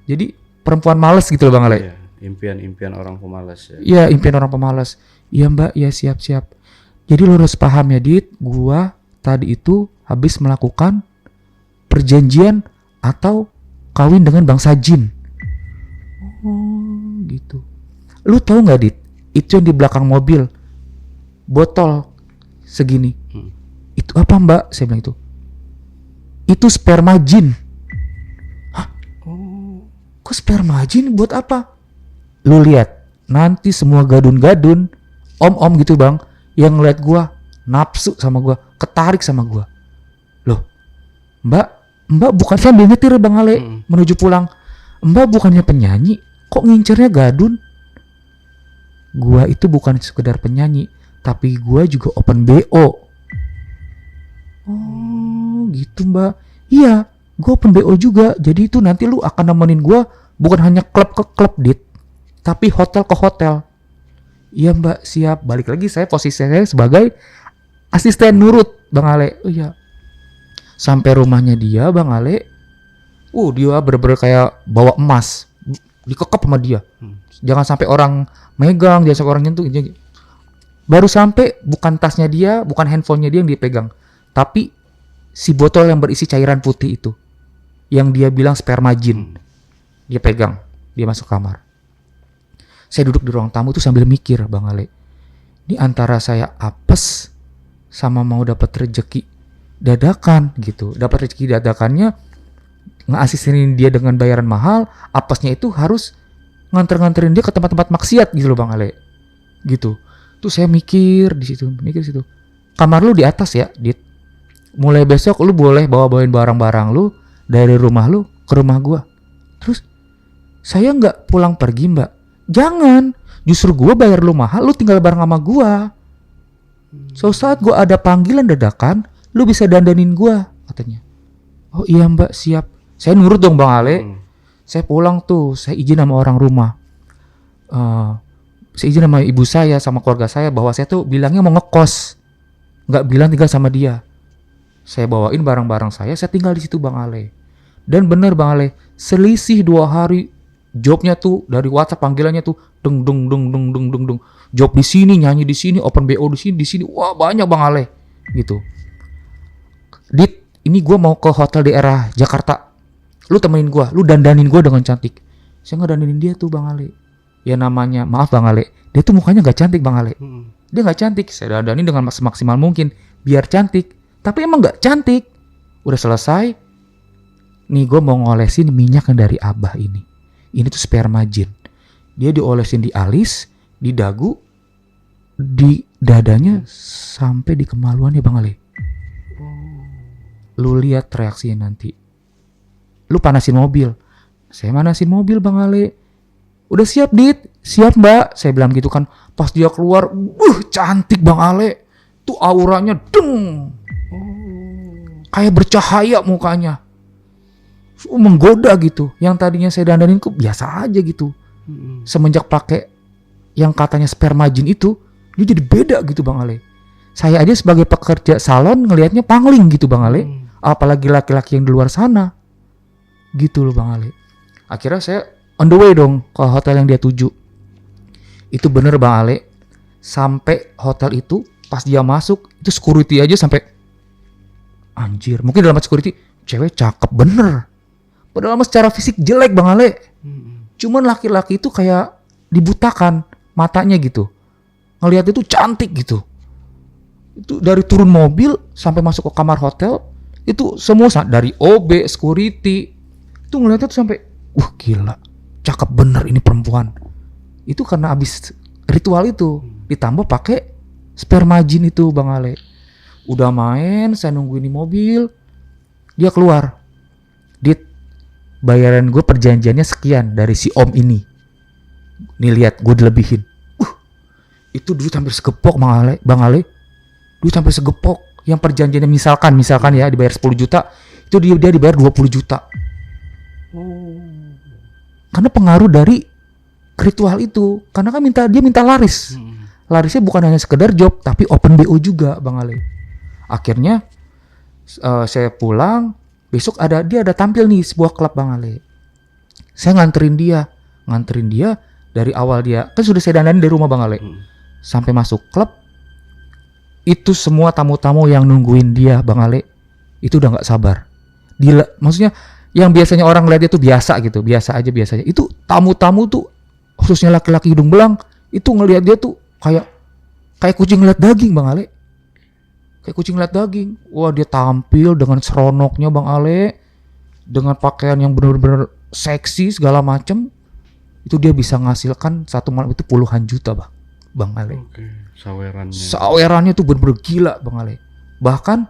Jadi perempuan malas gitu loh Bang Ale. Yeah, impian orang pemalas ya. Iya, impian orang pemalas. Iya mbak, ya siap. Jadi lo harus paham ya Dit, gue tadi itu habis melakukan perjanjian atau kawin dengan bangsa jin. Oh gitu. Lu tahu nggak Dit? Itu yang di belakang mobil, botol segini. Itu apa Mbak? Saya bilang itu sperma jin. Hah? Kok sperma jin buat apa? Lu lihat, nanti semua gadun-gadun, om-om gitu Bang, yang ngeliat gua nafsu sama gua, ketarik sama gua. Loh, Mbak bukan sambil nyetir Bang Ale menuju pulang. Mbak bukannya penyanyi, kok ngincernya gadun? Gua itu bukan sekedar penyanyi, tapi gua juga open BO. Oh gitu Mbak. Iya, gua open BO juga. Jadi itu nanti lu akan nemenin gua bukan hanya klub ke klub Dit, tapi hotel ke hotel. Iya Mbak, siap. Balik lagi posisi saya sebagai asisten nurut Bang Ale. Oh iya. Sampai rumahnya dia Bang Ale, dia bener-bener kayak bawa emas, dikekep sama dia. Jangan sampai orang megang, jangan sampai orang nyentuh. Baru sampai, bukan tasnya dia, bukan handphonenya dia yang dipegang, tapi si botol yang berisi cairan putih itu, yang dia bilang sperma jin, dia pegang, dia masuk kamar. Saya duduk di ruang tamu tuh sambil mikir Bang Ale, ini antara saya apes sama mau dapat rezeki dadakan gitu. Dapat rezeki dadakannya ngasisirin dia dengan bayaran mahal, apesnya itu harus nganter-nganterin dia ke tempat-tempat maksiat gitu loh Bang Ale. Gitu. Tuh saya mikir di situ. Kamar lu di atas ya, Dit. Mulai besok lu boleh bawain barang-barang lu dari rumah lu ke rumah gua. Terus saya nggak pulang pergi Mbak. Jangan. Justru gua bayar lu mahal, lu tinggal bareng sama gua. So saat gua ada panggilan dadakan, lu bisa dandanin gua, katanya. Oh iya Mbak, siap. Saya nurut dong Bang Ale. Saya pulang tuh, saya izin sama orang rumah. Saya izin sama ibu saya, sama keluarga saya bahwa saya tuh bilangnya mau ngekos, nggak bilang tinggal sama dia. Saya bawain barang-barang saya tinggal di situ Bang Ale. Dan bener Bang Ale, selisih 2 hari jobnya tuh dari WhatsApp panggilannya tuh deng. Job di sini, nyanyi di sini, open BO di sini. Wah banyak Bang Ale, gitu. Dit, ini gue mau ke hotel daerah Jakarta. Lu temenin gue, lu dandanin gue dengan cantik. Saya ngedandanin dia tuh Bang Ale. Ya namanya, maaf Bang Ale, dia tuh mukanya gak cantik Bang Ale. Dia gak cantik, saya dandanin dengan semaksimal mungkin biar cantik. Tapi emang gak cantik. Udah selesai, nih gue mau ngolesin minyak yang dari Abah ini. Ini tuh sperma jin. Dia diolesin di alis, di dagu, di dadanya, sampai di kemaluannya Bang Ale. Lu lihat reaksinya nanti. Lu panasin mobil. Saya manasin mobil Bang Ale. Udah siap Dit? Siap Mbak, saya bilang gitu kan. Pas dia keluar, cantik Bang Ale. Tuh auranya deng. Kayak bercahaya mukanya. Menggoda gitu. Yang tadinya saya dandanin kok biasa aja gitu. Semenjak pakai yang katanya spermajin itu, dia jadi beda gitu Bang Ale. Saya aja sebagai pekerja salon ngelihatnya pangling gitu Bang Ale. Apalagi laki-laki yang di luar sana. Gitu loh Bang Ale. Akhirnya saya on the way dong ke hotel yang dia tuju. Itu bener Bang Ale. Sampai hotel itu, pas dia masuk, itu security aja sampai anjir. Mungkin dalam security, cewek cakep bener. Padahal secara fisik jelek Bang Ale. Cuman laki-laki itu kayak dibutakan matanya gitu. Ngelihat itu cantik gitu. Itu dari turun mobil sampai masuk ke kamar hotel, itu semua dari OB, security, itu ngeliatnya tuh sampai, gila, cakep bener ini perempuan. Itu karena abis ritual itu, ditambah pakai spermajin itu Bang Ale. Udah main, saya nungguin di mobil, dia keluar. Dit, bayaran gue perjanjiannya sekian dari si om ini. Nih lihat, gue dilebihin. Itu duit hampir segepok Bang Ale. Duit hampir segepok. Yang perjanjiannya misalkan ya dibayar 10 juta, itu dia dibayar 20 juta. Karena pengaruh dari ritual itu. Karena kan dia minta laris. Larisnya bukan hanya sekedar job, tapi open BO juga Bang Ale. Akhirnya saya pulang, besok dia ada tampil nih sebuah klub Bang Ale. Saya nganterin dia dari awal dia, kan sudah saya dandanin dari rumah Bang Ale. Sampai masuk klub, itu semua tamu-tamu yang nungguin dia Bang Ale, itu udah gak sabar. Maksudnya yang biasanya orang lihat dia tuh biasa gitu, biasa aja. Itu tamu-tamu tuh, khususnya laki-laki hidung belang, itu ngelihat dia tuh kayak kucing ngeliat daging Bang Ale. Kayak kucing ngeliat daging. Wah, dia tampil dengan seronoknya Bang Ale, dengan pakaian yang benar-benar seksi segala macem. Itu dia bisa ngasilkan satu malam itu puluhan juta Bang Ale. Sawerannya tuh bener-bener gila Bang Ale. Bahkan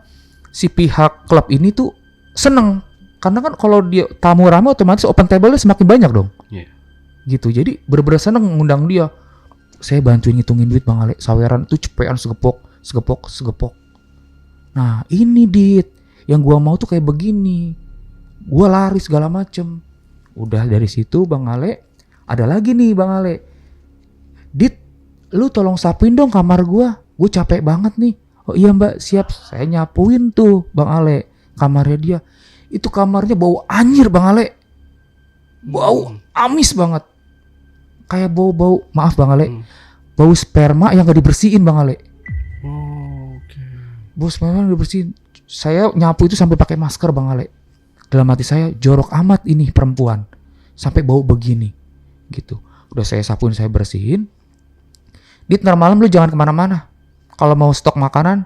si pihak klub ini tuh seneng. Karena kan kalau dia tamu rame otomatis open table-nya semakin banyak dong. Gitu, jadi bener-bener seneng ngundang dia. Saya bantuin ngitungin duit Bang Ale. Saweran itu cepetan segepok. Nah ini Dit, yang gua mau tuh kayak begini. Gua laris segala macem. Udah dari situ Bang Ale, ada lagi nih Bang Ale. Dit, lu tolong sapuin dong kamar gua capek banget nih. Oh iya Mbak, siap. Saya nyapuin tuh Bang Ale kamarnya dia. Itu kamarnya bau anyir Bang Ale. Bau amis banget. Kayak bau maaf Bang Ale, bau sperma yang gak dibersihin Bang Ale. Bau sperma yang dibersihin. Saya nyapu itu sampai pakai masker Bang Ale. Dalam hati saya, jorok amat ini perempuan, sampai bau begini gitu. Udah saya sapuin, saya bersihin. Dit, ntar malam lu jangan kemana-mana. Kalau mau stok makanan,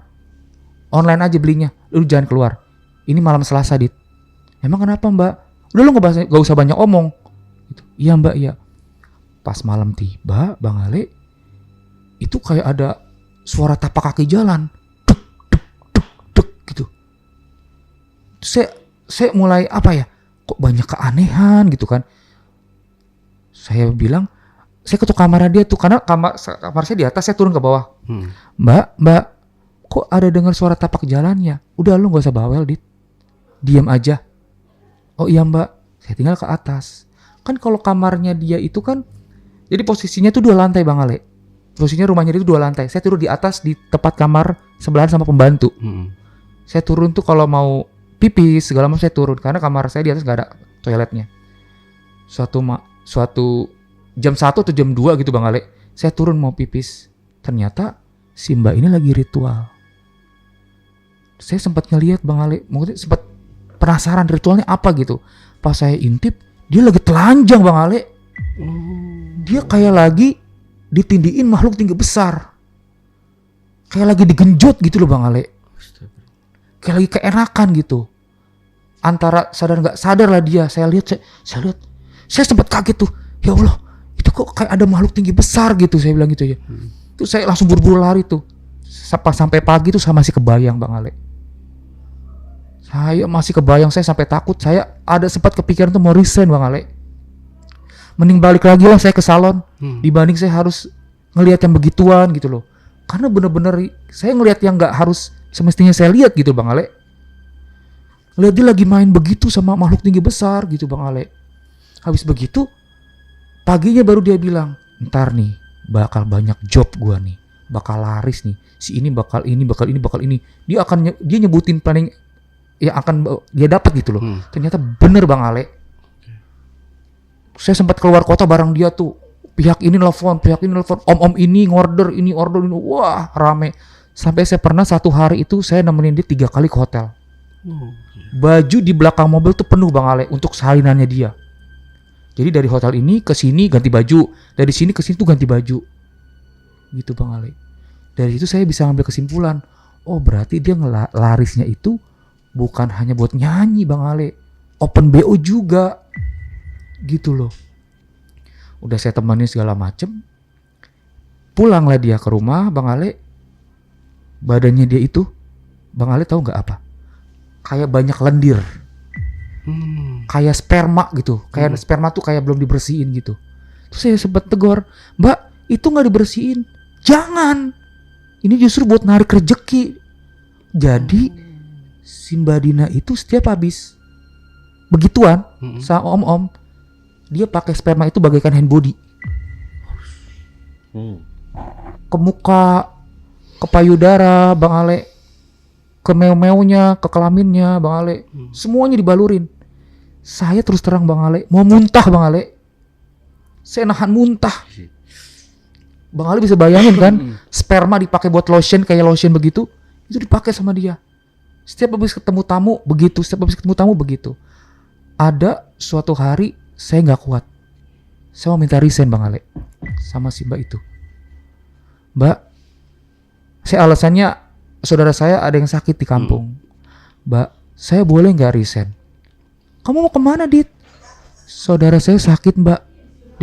online aja belinya. Lu jangan keluar. Ini malam Selasa Dit. Emang kenapa Mbak? Udah lu gak usah banyak omong gitu. Iya Mbak, iya. Pas malam tiba Bang Ale, itu kayak ada suara tapak kaki jalan, duk gitu. Saya mulai kok banyak keanehan gitu kan. Saya bilang, saya ketuk kamar dia tuh, karena kamar saya di atas, saya turun ke bawah. Mbak, kok ada dengar suara tapak jalannya? Udah lu gak usah bawel Dit, diam aja. Oh iya Mbak, saya tinggal ke atas. Kan kalau kamarnya dia itu kan, jadi posisinya tuh 2 lantai Bang Ale. Posisinya rumahnya itu 2 lantai. Saya turun di atas di tempat kamar sebelahan sama pembantu. Saya turun tuh kalau mau pipis segala macam saya turun, karena kamar saya di atas gak ada toiletnya. Suatu jam 1 atau jam 2 gitu Bang Ale, saya turun mau pipis. Ternyata si Mbak ini lagi ritual. Saya sempat ngelihat Bang Ale, mungkin sempat penasaran ritualnya apa gitu. Pas saya intip, dia lagi telanjang Bang Ale. Dia kayak lagi ditindiin makhluk tinggi besar. Kayak lagi digenjot gitu loh Bang Ale. Kayak lagi keenakan gitu. Antara sadar gak sadar lah dia. Saya lihat, saya sempat kaget tuh. Ya Allah, itu kok kayak ada makhluk tinggi besar gitu. Saya bilang gitu aja. Tuh saya langsung buru-buru lari tuh. Sampai pagi tuh saya masih kebayang Bang Ale. Saya masih kebayang, saya sampai takut. Saya ada sempat kepikiran tuh mau resign Bang Ale. Mending balik lagi lah saya ke salon dibanding saya harus ngelihat yang begituan gitu loh. Karena bener-bener saya ngelihat yang nggak harus semestinya saya lihat gitu Bang Ale. Lihat dia lagi main begitu sama makhluk tinggi besar gitu Bang Ale. Habis begitu paginya baru dia bilang, ntar nih bakal banyak job gua nih, bakal laris nih, si ini bakal ini. Dia nyebutin planning yang akan dia dapat gitu loh. Ternyata bener Bang Ale. Saya sempat keluar kota bareng dia tuh. Pihak ini nelfon, om ini order ini, wah rame. Sampai saya pernah satu hari itu saya nemenin dia 3 kali ke hotel. Baju di belakang mobil tuh penuh Bang Ale untuk salinannya dia. Jadi dari hotel ini ke sini ganti baju, dari sini ke sini tuh ganti baju. Gitu Bang Ale. Dari itu saya bisa ngambil kesimpulan, oh berarti dia larisnya itu bukan hanya buat nyanyi Bang Ale, open BO juga. Gitu loh. Udah saya temanin segala macem. Pulanglah dia ke rumah Bang Ale. Badannya dia itu Bang Ale tahu gak apa? Kayak banyak lendir. Kayak sperma gitu. Kayak sperma tuh kayak belum dibersihin gitu. Terus saya sempat tegur, Mbak itu gak dibersihin. Jangan. Ini justru buat narik rezeki. Jadi si Mbak Dina itu setiap habis begituan sama om-om, dia pakai sperma itu bagaikan hand body. Ke muka, ke payudara Bang Ale, ke meo-meonya, ke kelaminnya Bang Ale, semuanya dibalurin. Saya terus terang Bang Ale, mau muntah Bang Ale. Saya nahan muntah. Bang Ale bisa bayangin kan, sperma dipakai buat lotion kayak lotion begitu, itu dipakai sama dia. Setiap habis ketemu tamu begitu, Ada suatu hari saya nggak kuat. Saya mau minta resign Bang Ale sama si Mbak itu. Mbak, saya alasannya saudara saya ada yang sakit di kampung. Mbak, saya boleh nggak resign? Kamu mau kemana Dit? Saudara saya sakit Mbak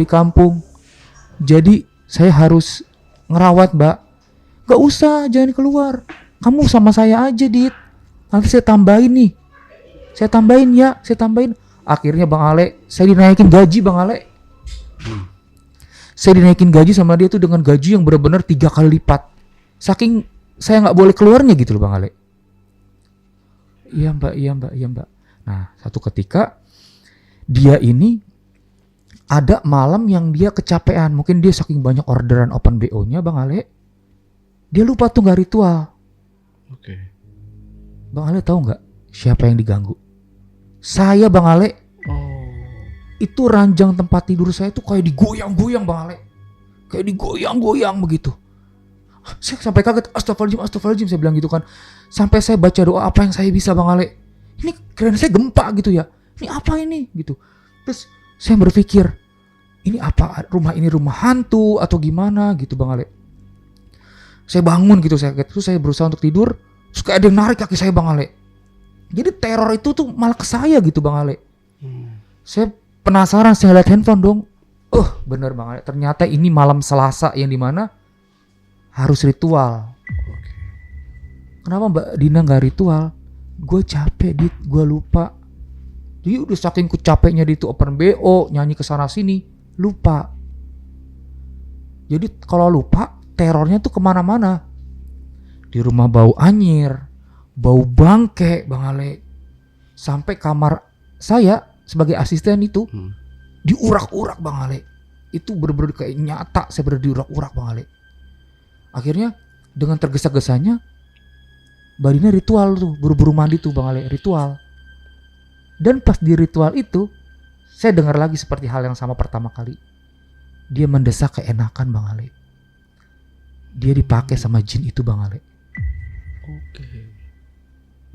di kampung. Jadi saya harus ngerawat Mbak. Gak usah, jangan keluar. Kamu sama saya aja Dit. Nanti saya tambahin nih. Saya tambahin. Akhirnya Bang Ale, saya dinaikin gaji Bang Ale. Saya dinaikin gaji sama dia tuh dengan gaji yang benar-benar 3 kali lipat. Saking saya nggak boleh keluarnya gitu loh Bang Ale. Iya mbak. Nah satu ketika dia ini ada malam yang dia kecapean. Mungkin dia saking banyak orderan open BO-nya Bang Ale. Dia lupa tuh nggak ritual. Bang Ale tahu nggak siapa yang diganggu? Saya Bang Ale. Itu ranjang tempat tidur saya tuh kayak digoyang-goyang Bang Ale. Kayak digoyang-goyang begitu. Saya sampai kaget, astagfirullahaladzim saya bilang gitu kan. Sampai saya baca doa apa yang saya bisa Bang Ale. Ini keren, saya gempa gitu ya. Ini apa ini gitu. Terus saya berpikir, ini apa, rumah ini rumah hantu atau gimana gitu Bang Ale. Saya bangun gitu, terus saya berusaha untuk tidur. Terus kayak ada yang narik kaki saya Bang Ale. Jadi teror itu tuh malah ke saya gitu Bang Ale. Saya penasaran, saya lihat handphone dong. Bener Bang Ale. Ternyata ini malam Selasa yang dimana harus ritual. Kenapa Mbak Dina gak ritual? Gue capek Dit, gue lupa. Jadi udah saking capeknya di itu open BO, nyanyi kesana sini, lupa. Jadi kalau lupa, terornya tuh kemana-mana. Di rumah bau anyir, bau bangke Bang Ale. Sampai kamar saya sebagai asisten itu diurak-urak Bang Ale. Itu bener-bener kayak nyata saya bener diurak-urak Bang Ale. Akhirnya dengan tergesa-gesanya Mbak Dina ritual tuh, buru-buru mandi tuh Bang Ale, ritual. Dan pas di ritual itu saya dengar lagi seperti hal yang sama pertama kali. Dia mendesak keenakan Bang Ale. Dia dipakai sama jin itu Bang Ale.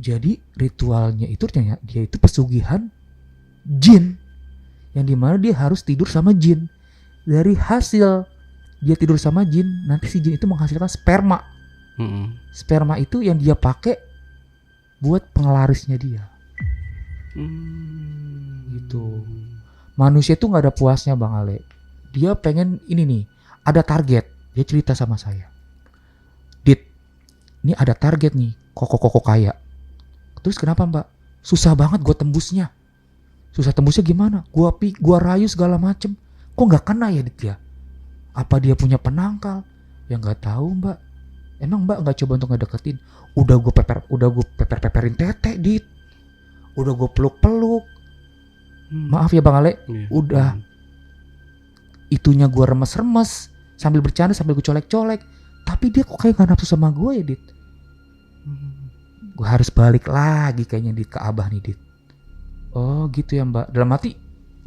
Jadi ritualnya itu ternyata dia itu pesugihan jin, yang dimana dia harus tidur sama jin. Dari hasil dia tidur sama jin, nanti si jin itu menghasilkan sperma. Sperma itu yang dia pakai buat penglarisnya dia. Gitu. Manusia itu nggak ada puasnya Bang Ale. Dia pengen ini nih, ada target. Dia cerita sama saya, Dit, ini ada target nih, koko kaya. Terus kenapa Mbak? Susah banget gue tembusnya. Susah tembusnya gimana? Gua rayu segala macem. kok nggak kena ya Dit ya? Apa dia punya penangkal? Ya nggak tahu Mbak. Emang Mbak nggak coba untuk ngedeketin? Udah gue peperin tete Dit. Udah gue peluk. Maaf ya Bang Ale, udah itunya gue remes-remes sambil bercanda sambil gue colek-colek, tapi dia kok kayak gak nafsu sama gue ya Dit. Gue harus balik lagi kayaknya Dit ke Abah nih Dit. Oh gitu ya Mbak. Dalam hati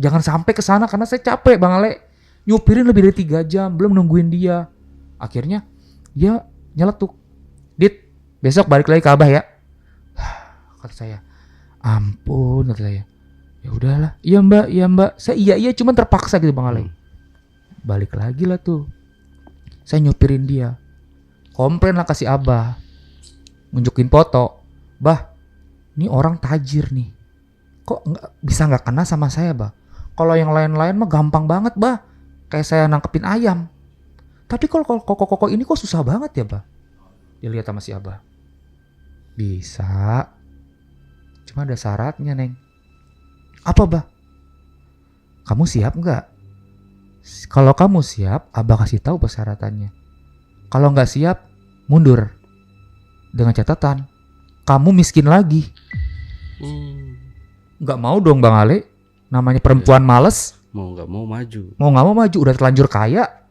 jangan sampai ke sana karena saya capek Bang Ale. Nyupirin lebih dari 3 jam belum nungguin dia. Akhirnya dia nyeletuk. Dit, besok balik lagi ke Abah ya. Kata saya. Ampun kata saya. Ya udahlah, iya mbak, saya iya cuman terpaksa gitu Bang Ale. Balik lagi lah tuh, saya nyupirin dia, komplain lah kasih Abah, nunjukin foto, bah, ini orang tajir nih, kok nggak kena sama saya bah? Kalau yang lain-lain mah gampang banget bah, kayak saya nangkepin ayam. Tapi kalau kok ini kok susah banget ya bah? Dia lihat sama si Abah, bisa, cuma ada syaratnya Neng. Apa bah? Kamu siap nggak? Kalau kamu siap, Abah kasih tahu persyaratannya. Kalau nggak siap, mundur. Dengan catatan, kamu miskin lagi. Nggak mau dong Bang Ale. Namanya perempuan males. Mau nggak mau maju. Mau nggak mau maju. Udah terlanjur kaya.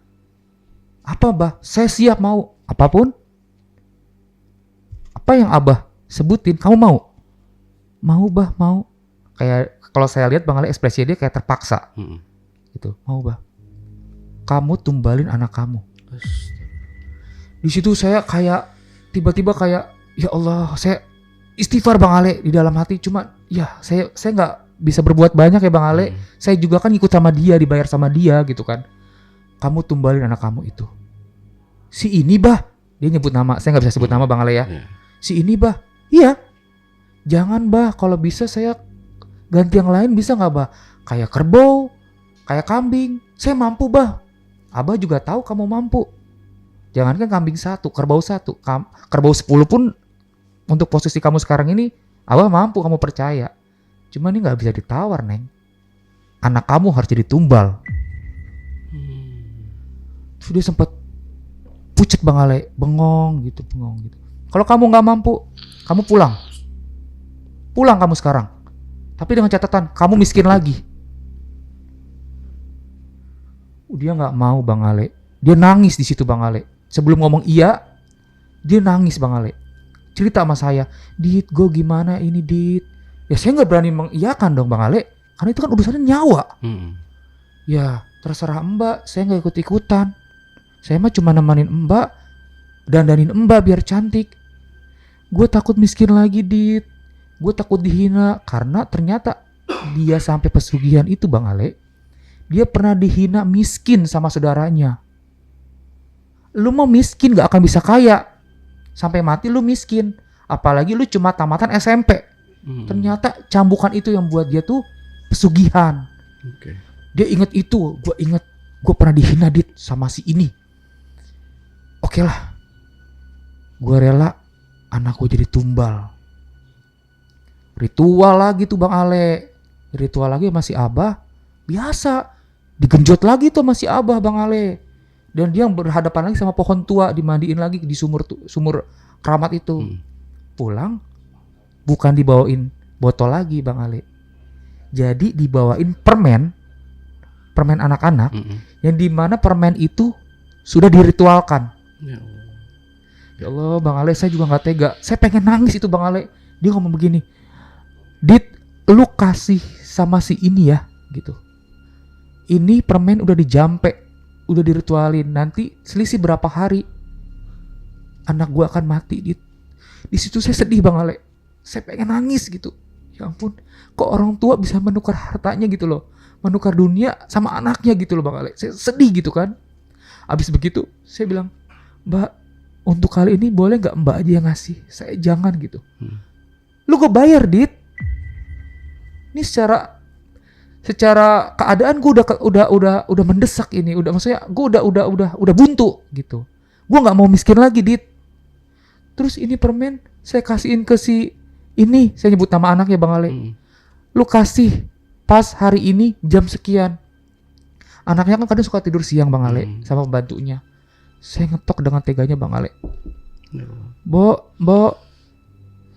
Apa bah? Saya siap mau. Apapun. Apa yang Abah sebutin, kamu mau? Mau bah, mau. Kayak kalau saya lihat Bang Ale ekspresi dia kayak terpaksa. Gitu. Mau bah. Kamu tumbalin anak kamu. Di situ saya kayak tiba-tiba kayak ya Allah, saya istighfar Bang Ale di dalam hati, cuma ya saya nggak bisa berbuat banyak ya Bang Ale. Saya juga kan ikut sama dia, dibayar sama dia gitu kan. Kamu tumbalin anak kamu itu. Si ini bah, dia nyebut nama, saya nggak bisa sebut nama Bang Ale ya. Si ini bah, iya. Jangan bah, kalau bisa saya ganti yang lain bisa nggak bah? Kayak kerbau, kayak kambing. Saya mampu bah. Abah juga tahu kamu mampu. Jangankan kambing 1, kerbau 1, kerbau 10 pun untuk posisi kamu sekarang ini, Abah mampu, kamu percaya. Cuma ini nggak bisa ditawar Neng. Anak kamu harus jadi tumbal. Sudah sempat pucet Bang Ale, bengong gitu. Kalau kamu nggak mampu, kamu pulang. Pulang kamu sekarang. Tapi dengan catatan, kamu miskin lagi. Dia nggak mau Bang Ale. Dia nangis di situ Bang Ale. Sebelum ngomong iya, dia nangis Bang Ale. Cerita sama saya, Dit, gue gimana ini Dit? Ya saya nggak berani mengiyakan dong Bang Ale, karena itu kan urusannya nyawa. Ya terserah Mbak, saya nggak ikut-ikutan. Saya mah cuma nemenin Mbak, dandanin Mbak biar cantik. Gue takut miskin lagi Dit. Gue takut dihina, karena ternyata dia sampai pesugihan itu Bang Ale. Dia pernah dihina miskin sama saudaranya. Lu mau miskin gak akan bisa kaya. Sampai mati lu miskin. Apalagi lu cuma tamatan SMP. Ternyata cambukan itu yang buat dia tuh pesugihan. Dia inget itu. Gue inget. Gue pernah dihina Dit sama si ini. Oke lah. Gue rela anak gue jadi tumbal. Ritual lagi tuh Bang Ale. Ritual lagi masih Abah. Biasa. Digenjot lagi tuh masih Abah Bang Ale. Dan dia berhadapan lagi sama pohon tua, dimandiin lagi di sumur keramat itu. Pulang bukan dibawain botol lagi Bang Ale. Jadi dibawain permen anak-anak yang dimana permen itu sudah diritualkan. Ya Allah Bang Ale, saya juga nggak tega. Saya pengen nangis itu Bang Ale. Dia ngomong begini, Dit, lu kasih sama si ini ya, gitu. Ini permen udah dijampe, udah diritualin. Nanti selisih berapa hari, anak gua akan mati, Dit. Di situ saya sedih Bang Ale. Saya pengen nangis gitu. Ya ampun, kok orang tua bisa menukar hartanya gitu loh, menukar dunia sama anaknya gitu loh Bang Ale. Saya sedih gitu kan. Abis begitu, saya bilang, Mbak, untuk kali ini boleh nggak Mbak aja yang ngasih? Saya jangan gitu. Lu gue bayar, Dit. Ini secara keadaan gue udah mendesak ini, maksudnya gue udah buntu gitu. Gue nggak mau miskin lagi, Dit. Terus ini permen saya kasihin ke si ini, saya nyebut nama anaknya Bang Ale. Lu kasih pas hari ini jam sekian. Anaknya kan kadang suka tidur siang Bang Ale sama pembantunya. Saya ngetok dengan teganya Bang Ale. Bo,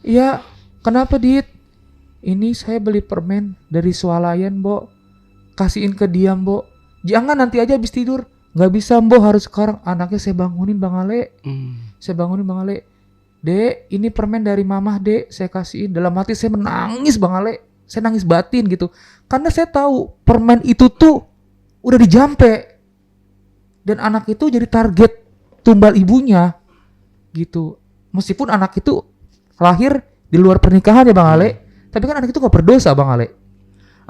iya kenapa Dit? Ini saya beli permen dari swalayan Bo. Kasihin ke dia Bo. Jangan nanti aja habis tidur. Gak bisa Bo, harus sekarang. Anaknya saya bangunin Bang Ale. Saya bangunin Bang Ale. Dek, ini permen dari Mamah Dek. Saya kasihin. Dalam hati saya menangis Bang Ale. Saya nangis batin gitu. Karena saya tahu permen itu tuh udah dijampe. Dan anak itu jadi target tumbal ibunya. Gitu. Meskipun anak itu lahir di luar pernikahan ya Bang Ale. Tapi kan anak itu gak berdosa Bang Ale.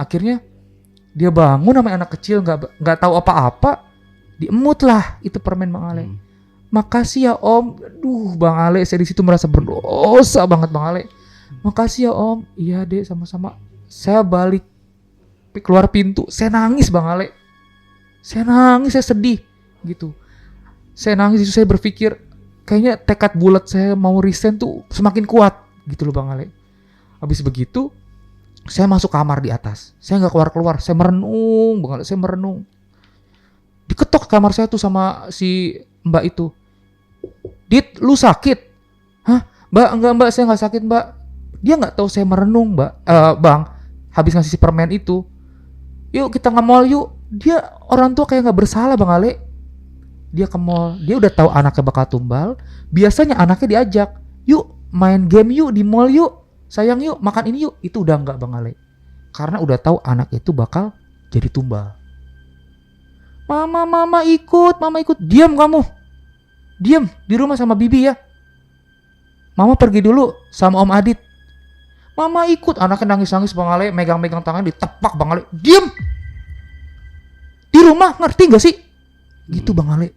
Akhirnya dia bangun namanya anak kecil gak tahu apa-apa. Diemut lah itu permen Bang Ale. Makasih ya Om. Aduh Bang Ale, saya di situ merasa berdosa banget Bang Ale. Makasih ya Om. Iya Dek, sama-sama. Saya balik keluar pintu, saya nangis Bang Ale. Saya nangis, saya sedih gitu. Saya nangis itu, saya berpikir kayaknya tekad bulat saya mau resign tuh semakin kuat gitu loh Bang Ale. Habis begitu saya masuk kamar di atas. Saya nggak keluar-keluar, saya merenung Bang Ale, saya merenung. Diketok kamar saya tuh sama si Mbak itu. Dit, lu sakit? Hah? Mbak, enggak Mbak, saya nggak sakit Mbak. Dia nggak tahu saya merenung Mbak. Bang, habis ngasih si permen itu. Yuk kita ke mall yuk. Dia orang tua kayak nggak bersalah Bang Ale. Dia ke mall, dia udah tahu anaknya bakal tumbal. Biasanya anaknya diajak, yuk main game yuk di mall yuk. Sayang yuk makan ini yuk. Itu udah nggak Bang Ale. Karena udah tahu anak itu bakal jadi tumbal. Mama ikut. Diam kamu. Diam di rumah sama Bibi ya. Mama pergi dulu sama Om Adit. Mama ikut. Anaknya nangis-nangis Bang Ale, megang-megang tangan ditepak Bang Ale. Diam. Di rumah, ngerti gak sih? Gitu Bang Ale.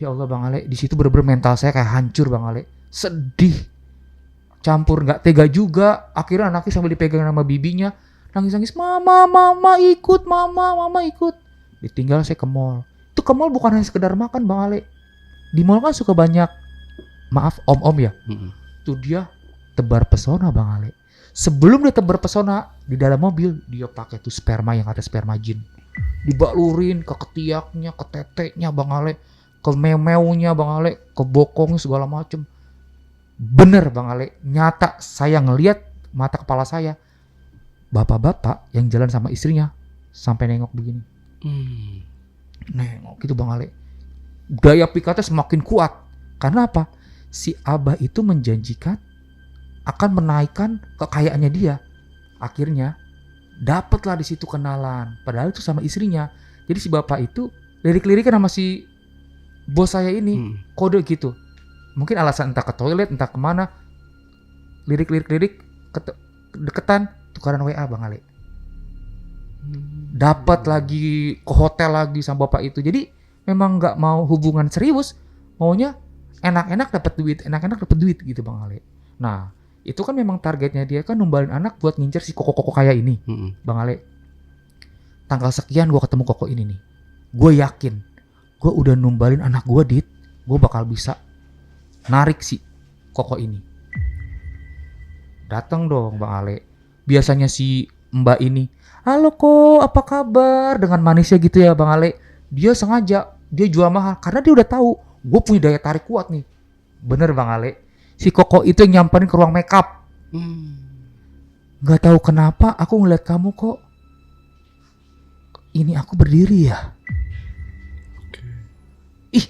Ya Allah Bang Ale, di situ bener-bener mental saya kayak hancur Bang Ale. Sedih. Campur gak tega juga. Akhirnya anaknya sambil dipegang sama bibinya, nangis-nangis, Mama ikut. Ditinggal saya ke mall. Itu ke mall bukan hanya sekedar makan Bang Ale. Di mall kan suka banyak, maaf om-om ya. Tuh dia tebar pesona Bang Ale. Sebelum dia tebar pesona, di dalam mobil dia pakai tuh sperma yang ada sperma jin. Dibalurin ke ketiaknya, ke teteknya Bang Ale, ke memeunya Bang Ale, ke bokongnya segala macem. Bener Bang Ale, nyata saya ngelihat mata kepala saya. Bapak-bapak yang jalan sama istrinya sampai nengok begini. Nengok gitu Bang Ale. Daya pikatnya semakin kuat. Karena apa? Si Abah itu menjanjikan akan menaikkan kekayaannya dia. Akhirnya dapatlah di situ kenalan. Padahal itu sama istrinya. Jadi si bapak itu lirik-lirikan sama si bos saya ini. Kode gitu. Mungkin alasan entah ke toilet, entah kemana. Lirik-lirik deketan, tukaran WA Bang Ale. Dapat lagi ke hotel lagi sama bapak itu. Jadi memang nggak mau hubungan serius, maunya enak-enak dapat duit gitu Bang Ale. Nah itu kan memang targetnya dia kan numbalin anak buat ngincer si koko kaya ini. Bang Ale, tanggal sekian gue ketemu koko ini nih. Gue yakin gue udah numbalin anak gue Dit, gue bakal bisa narik si koko ini. Datang dong Bang Ale. Biasanya si Mbak ini, halo kok apa kabar, dengan manisnya gitu ya Bang Ale. Dia sengaja, dia jual mahal karena dia udah tahu gue punya daya tarik kuat nih. Bener Bang Ale. Si koko itu yang nyamperin ke ruang makeup. Gak tahu kenapa aku ngeliat kamu kok. Ini aku berdiri ya. Ih,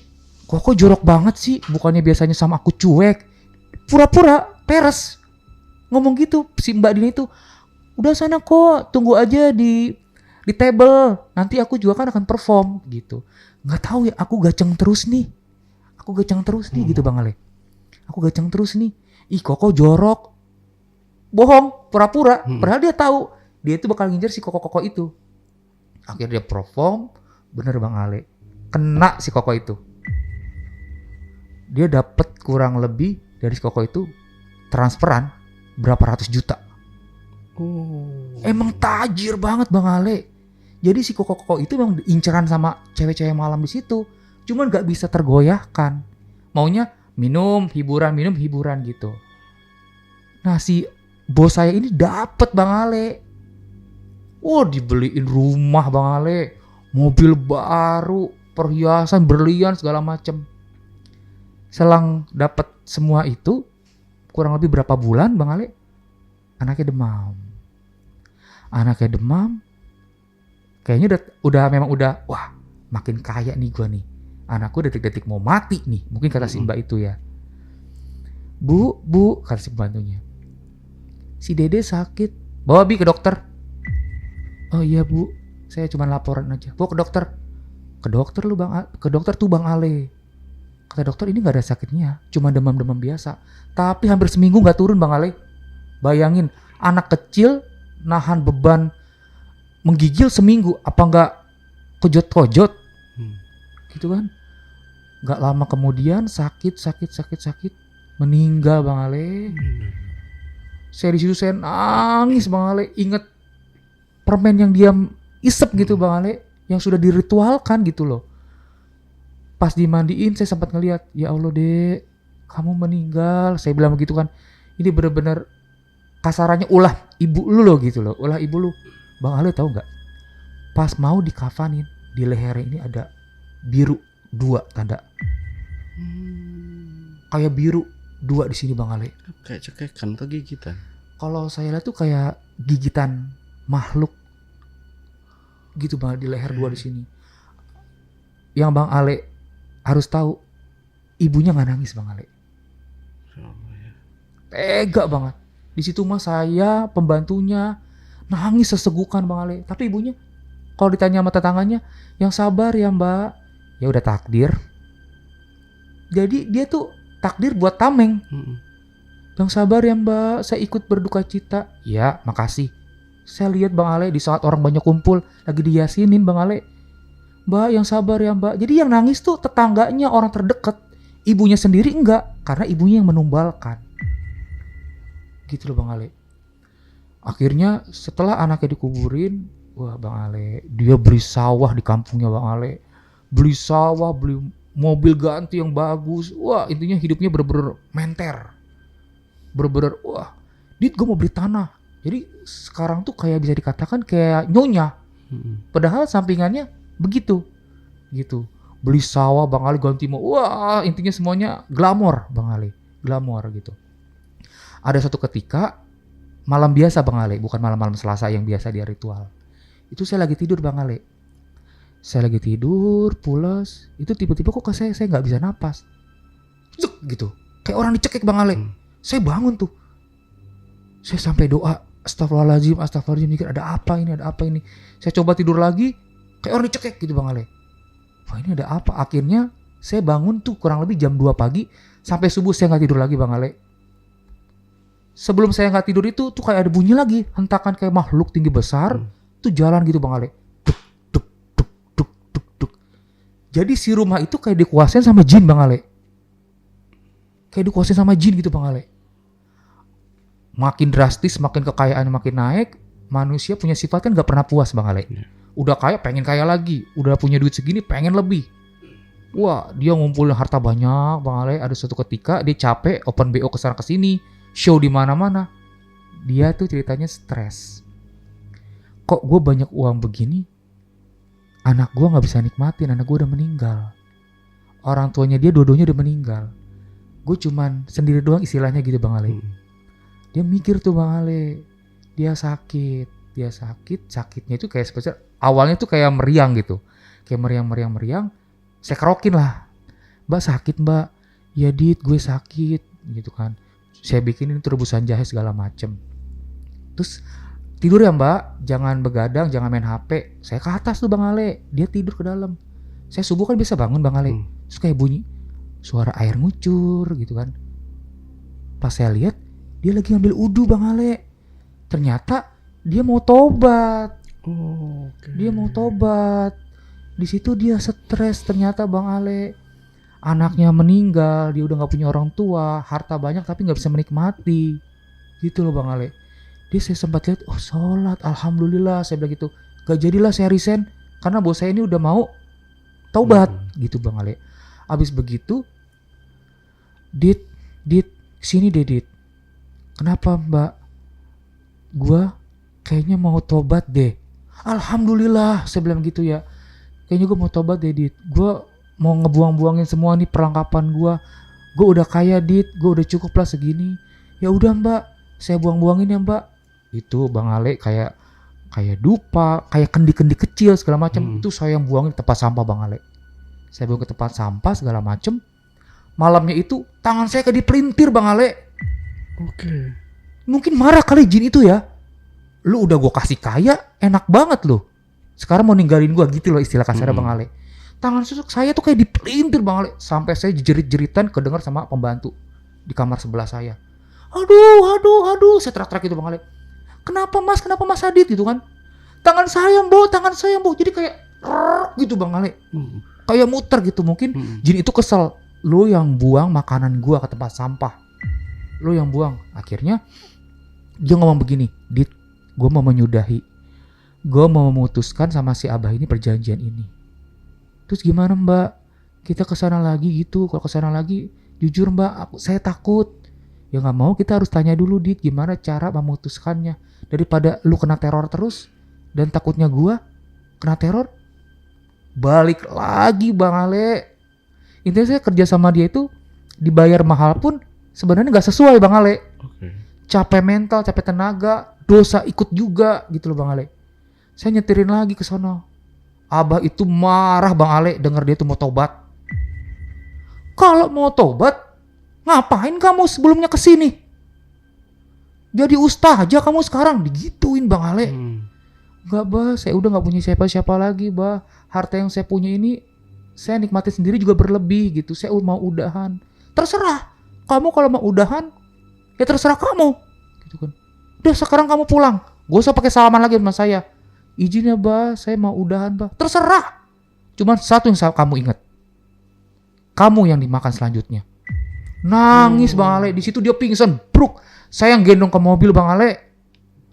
kok jorok banget sih. Bukannya biasanya sama aku cuek. Pura-pura peres. Ngomong gitu si Mbak Dini itu. Udah sana kok, tunggu aja di table. Nanti aku juga kan akan perform gitu. Gak tahu ya, aku gaceng terus nih gitu Bang Ale. Aku gaceng terus nih. Ih koko jorok. Bohong, pura-pura. Padahal dia tahu dia itu bakal ngincer si koko itu. Akhirnya dia perform. Bener Bang Ale. Kena si koko itu. Dia dapat kurang lebih dari si koko itu transferan berapa ratus juta. Emang tajir banget Bang Ale. Jadi si koko itu emang inceran sama cewek-cewek malam di situ. Cuman gak bisa tergoyahkan. Maunya minum hiburan gitu. Nah si bos saya ini dapat Bang Ale. Dibeliin rumah Bang Ale, mobil baru, perhiasan, berlian segala macem. Selang dapat semua itu, kurang lebih berapa bulan Bang Ale, anaknya demam. Kayaknya memang udah, wah makin kaya nih gua nih. Anakku detik-detik mau mati nih, mungkin kata si mbak itu ya. Bu, kata si pembantunya. Si Dede sakit, bawa Bi ke dokter. Oh iya Bu, saya cuma laporan aja. Bawa ke dokter. Ke dokter tuh Bang Ale. Kata dokter ini gak ada sakitnya, cuma demam-demam biasa. Tapi hampir seminggu gak turun Bang Ale. Bayangin, anak kecil nahan beban menggigil seminggu, apa gak kojot-kojot? Gitu kan. Gak lama kemudian sakit, meninggal Bang Ale. Saya di situ saya nangis Bang Ale, inget permen yang dia isep gitu Bang Ale, yang sudah diritualkan gitu loh. Pas dimandiin saya sempat ngeliat, ya Allah Dek, kamu meninggal. Saya bilang begitu kan, ini bener-bener kasarannya ulah ibu lu loh gitu loh, ulah ibu lu. Bang Ale tahu nggak? Pas mau dikafanin, di lehernya ini ada biru 2 tanda. Kayak biru 2 di sini Bang Ale. Kayak cekekan atau gigitan? Kalau saya lihat tuh kayak gigitan makhluk gitu Bang, di leher 2 di sini. Yang Bang Ale harus tahu, ibunya nggak nangis Bang Ale. Tega banget. Di situ mah saya pembantunya nangis sesegukan Bang Ale. Tapi ibunya kalau ditanya sama tetangganya, yang sabar ya Mbak. Ya udah takdir. Jadi dia tuh takdir buat tameng. Yang sabar ya Mbak, saya ikut berduka cita. Ya makasih. Saya lihat Bang Ale di saat orang banyak kumpul lagi diyasinin Bang Ale. Mbak yang sabar ya Mbak. Jadi yang nangis tuh tetangganya, orang terdekat. Ibunya sendiri enggak, karena ibunya yang menumbalkan. Gitu loh Bang Ale. Akhirnya setelah anaknya dikuburin, wah Bang Ale, dia beli sawah di kampungnya Bang Ale. Beli sawah, beli mobil ganti yang bagus. Wah intinya hidupnya bener-bener menter. Bener-bener wah, Dit gue mau beli tanah. Jadi sekarang tuh kayak bisa dikatakan kayak nyonya. Padahal sampingannya begitu. Gitu. Beli sawah Bang Ali ganti mau. Wah intinya semuanya glamor Bang Ali. Glamor gitu. Ada satu ketika malam biasa Bang Ale, bukan malam-malam Selasa yang biasa dia ritual. Itu saya lagi tidur Bang Ale. Saya lagi tidur, pulas. Itu tiba-tiba kok ke saya nggak bisa napas. Cek gitu. Kayak orang dicekik Bang Ale. Saya bangun tuh. Saya sampai doa, astagfirullahaladzim, mikir ada apa ini. Saya coba tidur lagi, kayak orang dicekik gitu Bang Ale. Wah ini ada apa? Akhirnya saya bangun tuh kurang lebih jam 2 pagi. Sampai subuh saya nggak tidur lagi Bang Ale. Sebelum saya nggak tidur itu tuh kayak ada bunyi lagi, hentakan kayak makhluk tinggi besar tuh jalan gitu Bang Ale. Duk. Jadi si rumah itu kayak dikuasain sama jin Bang Ale. Kayak dikuasain sama jin gitu Bang Ale. Makin drastis, makin kekayaan makin naik, manusia punya sifat kan nggak pernah puas Bang Ale. Udah kaya pengen kaya lagi, udah punya duit segini pengen lebih. Wah dia ngumpulin harta banyak Bang Ale. Ada suatu ketika dia capek open BO kesana kesini, show di mana-mana. Dia tuh ceritanya stres. Kok gue banyak uang begini, anak gue nggak bisa nikmatin, anak gue udah meninggal. Orang tuanya dia dua-duanya udah meninggal. Gue cuman sendiri doang istilahnya gitu Bang Ale. Dia mikir tuh Bang Ale, dia sakit, sakitnya itu kayak seperti awalnya tuh kayak meriang gitu, kayak meriang. Saya kerokin lah, Mbak sakit Mbak, ya Dit gue sakit gitu kan. Saya bikinin tuh rebusan jahe segala macem. Terus tidur ya Mbak, jangan begadang, jangan main HP. Saya ke atas tuh Bang Ale, dia tidur ke dalam. Saya subuh kan biasa bangun Bang Ale, terus kayak bunyi suara air ngucur gitu kan. Pas saya lihat dia lagi ngambil udu Bang Ale. Ternyata dia mau tobat. Dia mau tobat. Di situ dia stres ternyata Bang Ale. Anaknya meninggal, dia udah nggak punya orang tua, harta banyak tapi nggak bisa menikmati. Gitu loh Bang Ale. Dia saya sempat lihat, oh sholat, alhamdulillah. Saya bilang gitu. Gak jadilah saya resign karena bos saya ini udah mau taubat. Gitu Bang Ale. Abis begitu, Dit, sini deh Dit. Kenapa Mbak? Gua kayaknya mau tobat deh. Alhamdulillah, saya bilang gitu ya. kayaknya gue mau tobat deh Dit, gue mau ngebuang-buangin semua nih perlengkapan gue udah kaya Dit, gue udah cukup lah segini. Ya udah Mbak, saya buang-buangin ya Mbak. Itu Bang Ale kayak dupa, kayak kendi-kendi kecil segala macam. Itu saya yang buangin ke tempat sampah Bang Ale. Saya buang ke tempat sampah segala macam. Malamnya itu tangan saya kayak dipelintir Bang Ale. Oke. Mungkin marah kali jin itu ya. Lu udah gue kasih kaya, enak banget lu. Sekarang mau ninggalin gue gitu loh istilah kasarnya Bang Ale. Tangan saya tuh kayak dipelintir Bang Ale. Sampai saya jerit-jeritan kedengar sama pembantu di kamar sebelah saya. Aduh, saya teriak-teriak gitu Bang Ale. Kenapa Mas Adit gitu kan? Tangan saya Mbok. Jadi kayak gitu Bang Ale. Kayak muter gitu mungkin. Jin itu kesel. Lu yang buang makanan gua ke tempat sampah. Lu yang buang. Akhirnya dia ngomong begini, Dit, gua mau menyudahi. Gua mau memutuskan sama si Abah ini perjanjian ini. Terus gimana Mbak? Kita kesana lagi gitu. Kalau kesana lagi, jujur Mbak, saya takut. Ya nggak mau, kita harus tanya dulu Dit, gimana cara memutuskannya. Daripada lu kena teror terus dan takutnya gua kena teror. Balik lagi Bang Ale. Intinya saya kerja sama dia itu dibayar mahal pun sebenarnya nggak sesuai Bang Ale. Capek mental, capek tenaga, dosa ikut juga gitu loh Bang Ale. Saya nyetirin lagi ke sono. Abah itu marah Bang Ale denger dia tuh mau tobat. Kalau mau tobat, ngapain kamu sebelumnya kesini? Jadi ustaz aja kamu sekarang, digituin Bang Ale. Enggak Bah, saya udah gak punya siapa-siapa lagi Bah. Harta yang saya punya ini saya nikmati sendiri juga berlebih gitu. Saya mau udahan. Terserah, kamu kalau mau udahan ya terserah kamu gitu kan. Udah sekarang kamu pulang, gak usah pakai salaman lagi sama saya. Izin ya Bah, saya mau udahan Bah. Terserah. Cuman satu yang kamu ingat, kamu yang dimakan selanjutnya. Nangis Bang Ale, di situ dia pingsan, bruk. Saya yang gendong ke mobil Bang Ale.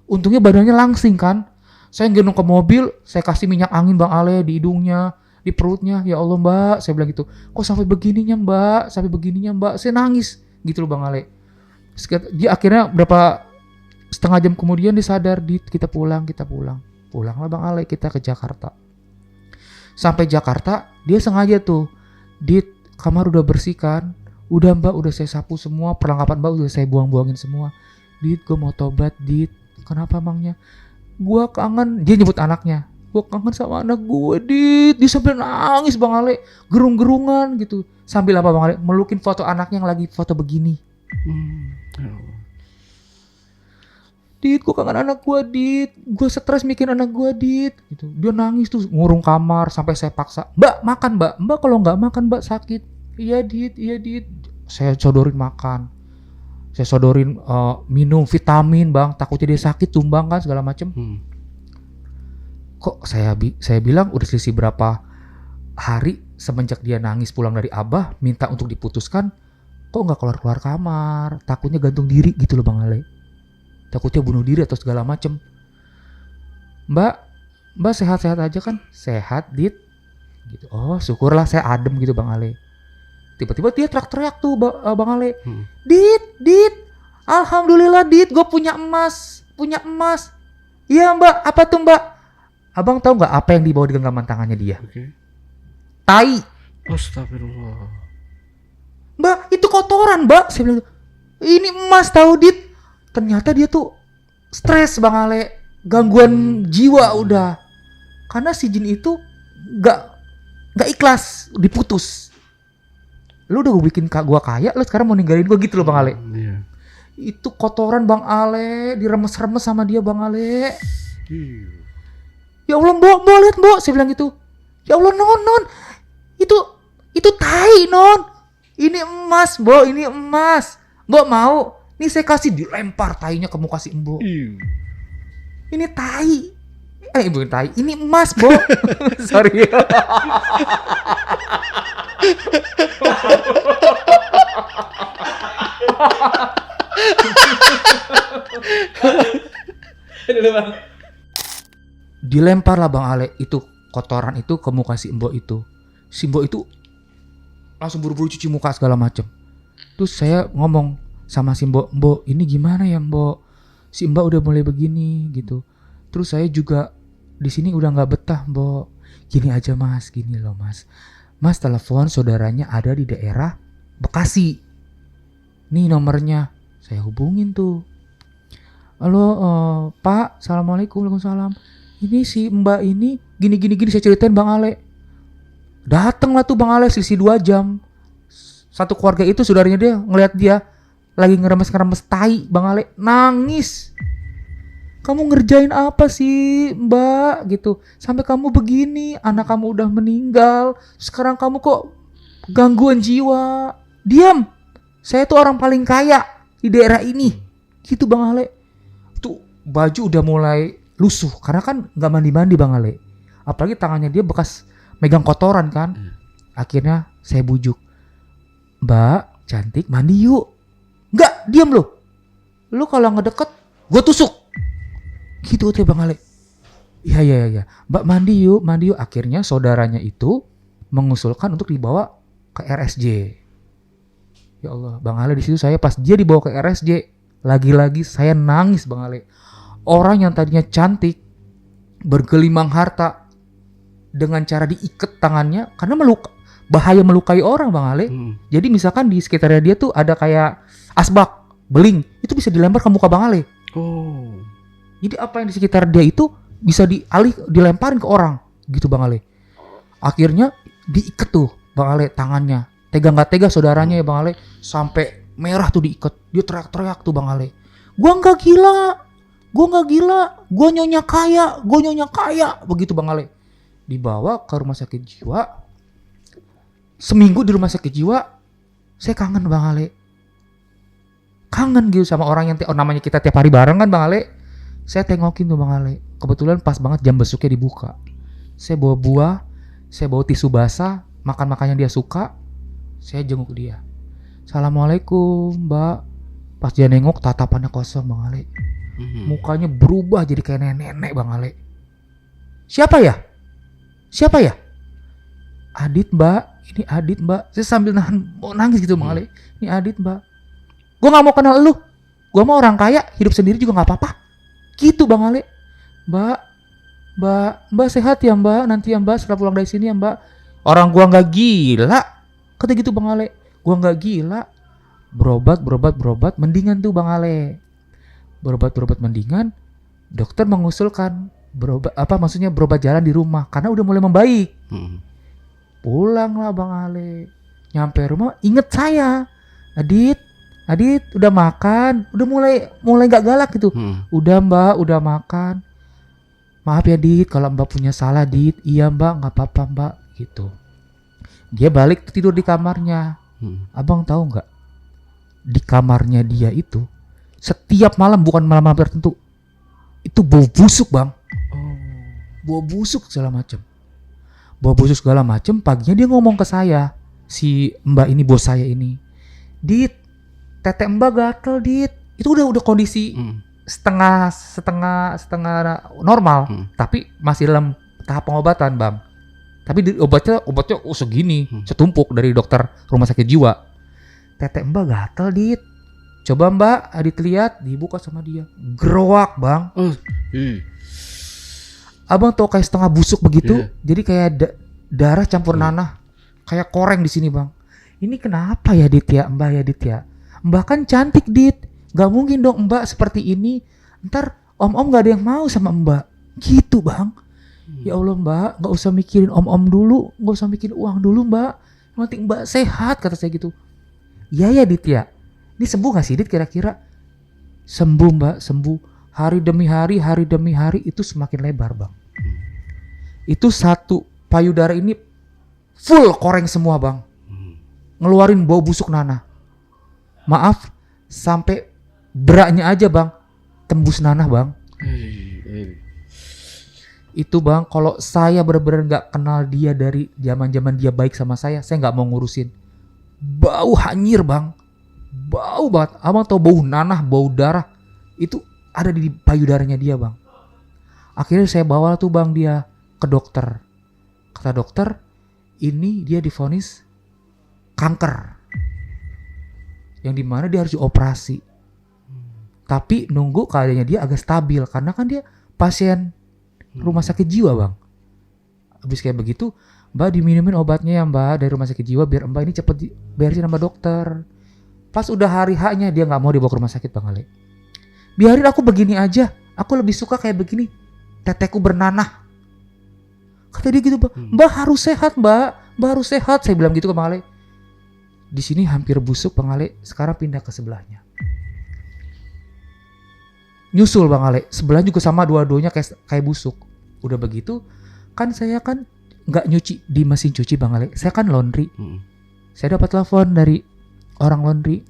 Untungnya badannya langsing kan. Saya yang gendong ke mobil, saya kasih minyak angin Bang Ale di hidungnya, di perutnya. Ya Allah Mbak, saya bilang gitu. Kok sampai begininya Mbak? Saya nangis gitu loh Bang Ale. Dia akhirnya setengah jam kemudian dia sadar, Dit, kita pulang. Pulanglah Bang Ale, kita ke Jakarta. Sampai Jakarta, dia sengaja tuh, Dit, kamar udah bersih kan? Udah Mbak, udah saya sapu semua, perlengkapan Mbak udah saya buang-buangin semua. Dit, gue mau tobat Dit. Kenapa emangnya? Gue kangen, dia nyebut anaknya. Gue kangen sama anak gue Dit. Dia sambil nangis Bang Ale, gerung-gerungan gitu. Sambil apa Bang Ale? Melukin foto anaknya yang lagi foto begini. Dit, gue kangen anak gue Dit. Gue stres mikirin anak gue Dit. Gitu. Dia nangis tuh, ngurung kamar sampai saya paksa. Mbak, makan Mbak. Mbak kalau nggak makan Mbak sakit. Iya Dit. Saya sodorin makan. Saya sodorin minum vitamin Bang. Takutnya dia sakit, tumbang kan segala macem. Kok saya bilang udah selisih berapa hari semenjak dia nangis pulang dari Abah minta untuk diputuskan. Kok nggak keluar kamar? Takutnya gantung diri gitu loh Bang Ale. Takutnya bunuh diri atau segala macem. Mbak sehat-sehat aja kan? Sehat Dit. Gitu. Oh syukurlah saya adem gitu Bang Ale. Tiba-tiba dia teriak-teriak tuh Bang Ale. Dit, alhamdulillah Dit, gue punya emas. Iya Mbak, apa tuh Mbak? Abang tahu nggak apa yang dibawa di genggaman tangannya dia? Tai. Astagfirullah. Mbak, itu kotoran Mbak. Saya bilang, ini emas tahu Dit. Ternyata dia tuh stres Bang Ale, gangguan jiwa udah. Karena si jin itu nggak ikhlas diputus. Lu udah bikin gua kaya, lu sekarang mau ninggalin gua gitu loh Bang Ale. Itu kotoran Bang Ale, diremes-remes sama dia Bang Ale. Ya Allah Mbok lihat Mbok, saya bilang gitu. Ya Allah non, itu tai non. Ini emas Mbok, ini emas. Mbok mau? Nih saya kasih, dilempar tainya ke muka si Mbok. Ini tai. Bukan tai, ini emas Mbok. Sorry. Dilempar lah Bang Ale itu kotoran itu ke muka si Mbok itu. Si Mbok itu langsung buru-buru cuci muka segala macem. Terus saya ngomong sama si Mbok, ini gimana ya Mbok? Si Mbak udah mulai begini gitu. Terus saya juga di sini udah nggak betah Mbok. Gini aja mas, gini loh mas. Mas telepon saudaranya ada di daerah Bekasi. Nih nomornya. Saya hubungin tuh. Halo Pak, Assalamualaikum. Waalaikumsalam. Ini si Mbak ini gini saya ceritain Bang Ale. Dateng lah tuh Bang Ale selisih 2 jam. Satu keluarga itu saudaranya dia ngelihat dia lagi ngeremes tai Bang Ale, nangis. Kamu ngerjain apa sih Mbak gitu, sampai kamu begini, anak kamu udah meninggal, sekarang kamu kok gangguan jiwa. Diam, saya tuh orang paling kaya di daerah ini gitu Bang Ale. Tuh baju udah mulai lusuh karena kan gak mandi Bang Ale, apalagi tangannya dia bekas megang kotoran kan. Akhirnya saya bujuk, Mbak cantik mandi yuk. Enggak, diam lo. Lu kalau ngedeket gue tusuk. Gitu tuh Bang Ale. Iya. Mbak mandi yuk. Akhirnya saudaranya itu mengusulkan untuk dibawa ke RSJ. Ya Allah, Bang Ale di situ saya pas dia dibawa ke RSJ, lagi-lagi saya nangis Bang Ale. Orang yang tadinya cantik, bergelimang harta, dengan cara diikat tangannya karena bahaya melukai orang Bang Ale. Jadi misalkan di sekitarnya dia tuh ada kayak asbak, beling, itu bisa dilempar ke muka Bang Ale. Oh. Jadi apa yang di sekitar dia itu bisa dilemparin ke orang gitu Bang Ale. Akhirnya diikat tuh Bang Ale tangannya. Tega nggak tega saudaranya ya Bang Ale, sampai merah tuh diikat. Dia teriak-teriak tuh Bang Ale. Gua nggak gila. Gua nyonya kaya. Begitu Bang Ale. Dibawa ke rumah sakit jiwa. Seminggu di rumah sakit jiwa, saya kangen Bang Ale. Kangen gitu sama orang yang namanya kita tiap hari bareng kan Bang Ale. Saya tengokin tuh Bang Ale. Kebetulan pas banget jam besuknya dibuka. Saya bawa buah, saya bawa tisu basah, makan yang dia suka. Saya jenguk dia. Assalamualaikum Mbak. Pas dia nengok tatapannya kosong Bang Ale. Mukanya berubah jadi kayak nenek Bang Ale. Siapa ya? Adit Mbak. Ini Adit Mbak. Saya sambil mau nangis gitu Bang Ale. Ini Adit Mbak. Gue gak mau kenal lu. Gue mau orang kaya, hidup sendiri juga gak apa-apa. Gitu Bang Ale. Mbak sehat ya Mbak. Nanti ya Mbak setelah pulang dari sini ya Mbak. Orang gue gak gila. Kata gitu Bang Ale. Gue gak gila. Berobat. Mendingan tuh Bang Ale. Berobat mendingan. Dokter mengusulkan berobat jalan di rumah. Karena udah mulai membaik. Pulang lah Bang Ale. Nyampe rumah inget saya. Adit udah makan, udah mulai gak galak gitu. Udah Mbak, udah makan. Maaf ya Dit, kalau Mbak punya salah Dit. Iya Mbak, gak apa-apa Mbak gitu. Dia balik tidur di kamarnya. Abang tahu nggak? Di kamarnya dia itu setiap malam, bukan malam tertentu, itu bau busuk Bang. Bau busuk segala macam. Paginya dia ngomong ke saya, si Mbak ini, bos saya ini, Dit, tete Mbak gatel Dit. Itu udah kondisi setengah normal, tapi masih dalam tahap pengobatan Bang. Tapi obatnya segini, setumpuk dari dokter rumah sakit jiwa. Tete Mbak gatel Dit. Coba Mbak Adit lihat, dibuka sama dia. Gerowak Bang. Abang tau kayak setengah busuk begitu, jadi kayak darah campur nanah, kayak koreng di sini Bang. Ini kenapa ya Dit ya, Mbak ya Dit ya? Mbak kan cantik Dit, gak mungkin dong Mbak seperti ini. Ntar om gak ada yang mau sama Mbak. Gitu Bang. Ya Allah Mbak, gak usah mikirin om dulu, gak usah mikirin uang dulu Mbak. Yang penting Mbak sehat, kata saya gitu. Iya ya Dit ya. Ini sembuh gak sih Dit kira-kira? Sembuh Mbak, sembuh. Hari demi hari itu semakin lebar Bang. Itu satu payudara ini full koreng semua Bang. Ngeluarin bau busuk nanah. Maaf, sampai beraknya aja Bang tembus nanah Bang. Itu Bang, kalau saya benar-benar gak kenal dia dari zaman dia baik sama saya gak mau ngurusin. Bau hanyir Bang, bau banget. Abang tau bau nanah, bau darah, itu ada di payudaranya dia Bang. Akhirnya saya bawa tuh Bang dia ke dokter. Kata dokter, ini dia divonis kanker, yang dimana dia harus dioperasi. Tapi nunggu keadaannya dia agak stabil, karena kan dia pasien rumah sakit jiwa Bang. Habis kayak begitu, Mbak diminumin obatnya ya Mbak dari rumah sakit jiwa biar Mbak ini cepet beresin sama dokter. Pas udah hari H-nya dia nggak mau dibawa ke rumah sakit Bang Ale. Biarin aku begini aja, aku lebih suka kayak begini. Teteku bernanah. Kata dia gitu Mbak, Mbak harus sehat Mbak harus sehat. Saya bilang gitu ke Bang Ale. Di sini hampir busuk Bang Ale, sekarang pindah ke sebelahnya. Nyusul Bang Ale, sebelah juga sama dua-duanya kayak busuk. Udah begitu, kan saya kan nggak nyuci di mesin cuci Bang Ale, saya kan laundry. Saya dapat telepon dari orang laundry,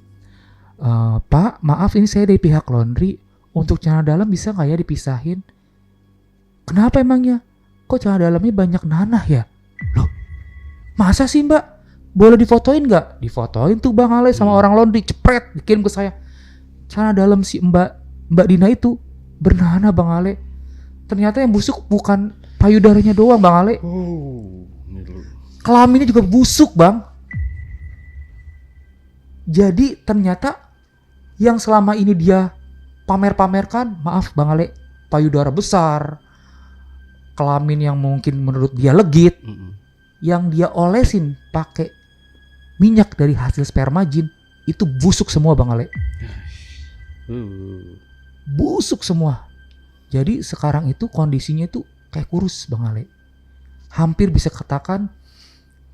Pak maaf ini saya dari pihak laundry, untuk celana dalam bisa nggak ya dipisahin? Kenapa emangnya? Kok celana dalamnya banyak nanah ya? Loh, masa sih Mbak? Boleh difotoin nggak? Difotoin tuh Bang Ale sama orang laundry, cepret dikirim ke saya. Celana dalam si Mbak Dina itu bernanah Bang Ale. Ternyata yang busuk bukan payudaranya doang Bang Ale. Kelaminnya juga busuk Bang. Jadi ternyata yang selama ini dia pamer-pamerkan, maaf Bang Ale, payudara besar, kelamin yang mungkin menurut dia legit, yang dia olesin pakai minyak dari hasil sperma jin, itu busuk semua Bang Ale. Busuk semua. Jadi sekarang itu kondisinya itu kayak kurus Bang Ale. Hampir bisa katakan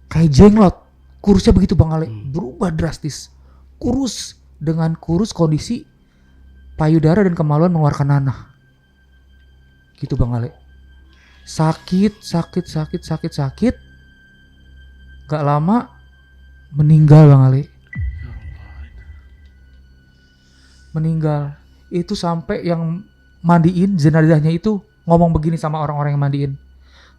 kayak jenglot. Kurusnya begitu Bang Ale. Berubah drastis. Kurus. Dengan kurus kondisi payudara dan kemaluan mengeluarkan nanah. Gitu Bang Ale. Sakit. Gak lama meninggal Bang Ale. Meninggal. Itu sampai yang mandiin jenazahnya itu ngomong begini sama orang-orang yang mandiin.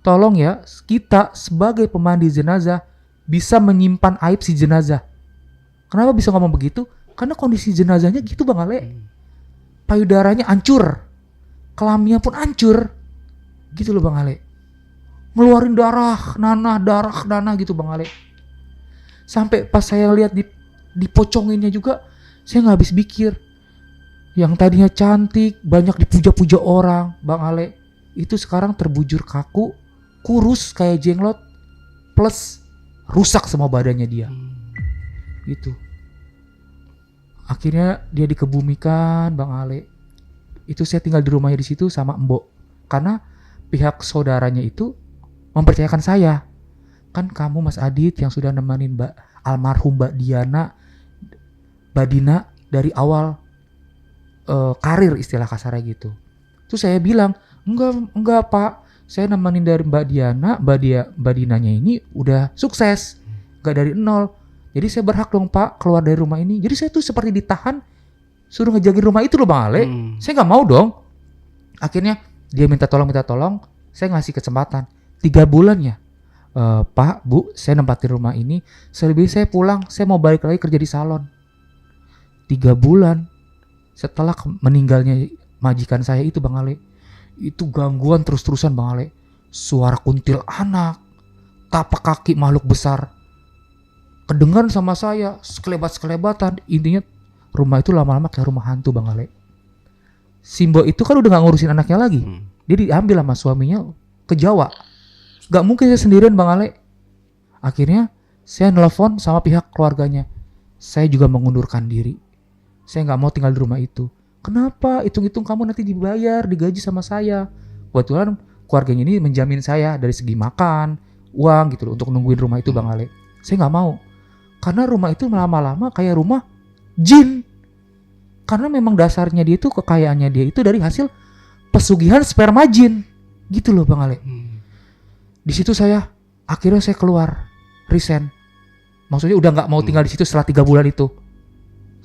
Tolong ya, kita sebagai pemandi jenazah bisa menyimpan aib si jenazah. Kenapa bisa ngomong begitu? Karena kondisi jenazahnya gitu Bang Ale. Payudaranya hancur. Kelaminnya pun hancur. Gitu loh Bang Ale. Ngeluarin darah nanah gitu Bang Ale. Sampai pas saya lihat di poconginnya juga, saya gak habis pikir. Yang tadinya cantik, banyak dipuja-puja orang, Bang Ale, itu sekarang terbujur kaku, kurus kayak jenglot, plus rusak semua badannya dia. Gitu. Akhirnya dia dikebumikan, Bang Ale. Itu saya tinggal di rumahnya di situ sama Mbok. Karena pihak saudaranya itu mempercayakan saya. Kan kamu Mas Adit yang sudah nemenin almarhum Mbak Dina dari awal karir istilah kasarnya gitu. Terus saya bilang, enggak Pak, saya nemenin dari Mbak Dinanya ini udah sukses, enggak dari nol. Jadi saya berhak dong Pak keluar dari rumah ini. Jadi saya tuh seperti ditahan, suruh ngejagain rumah itu loh Bang Ale. Saya nggak mau dong. Akhirnya dia minta tolong, saya ngasih kesempatan 3 bulan ya. Pak, Bu, saya nempatin rumah ini. Selebihnya saya pulang, saya mau balik lagi kerja di salon. 3 bulan. Setelah meninggalnya majikan saya itu Bang Ale, itu gangguan terus-terusan Bang Ale. Suara kuntil anak, tapak kaki makhluk besar kedengaran sama saya, sekelebat-sekelebatan. Intinya rumah itu lama-lama kayak rumah hantu Bang Ale. Simbo itu kan udah gak ngurusin anaknya lagi. Dia diambil sama suaminya ke Jawa. Gak mungkin saya sendirian Bang Ale. Akhirnya saya nelpon sama pihak keluarganya. Saya juga mengundurkan diri. Saya gak mau tinggal di rumah itu. Kenapa? Hitung-hitung kamu nanti dibayar, digaji sama saya. Kebetulan keluarganya ini menjamin saya dari segi makan, uang gitu loh, untuk nungguin rumah itu Bang Ale. Saya gak mau. Karena rumah itu lama-lama kayak rumah jin. Karena memang dasarnya dia itu, kekayaannya dia itu dari hasil pesugihan sperma jin. Gitu loh Bang Ale. Di situ akhirnya saya keluar, resign. Maksudnya udah gak mau tinggal di situ setelah 3 bulan itu.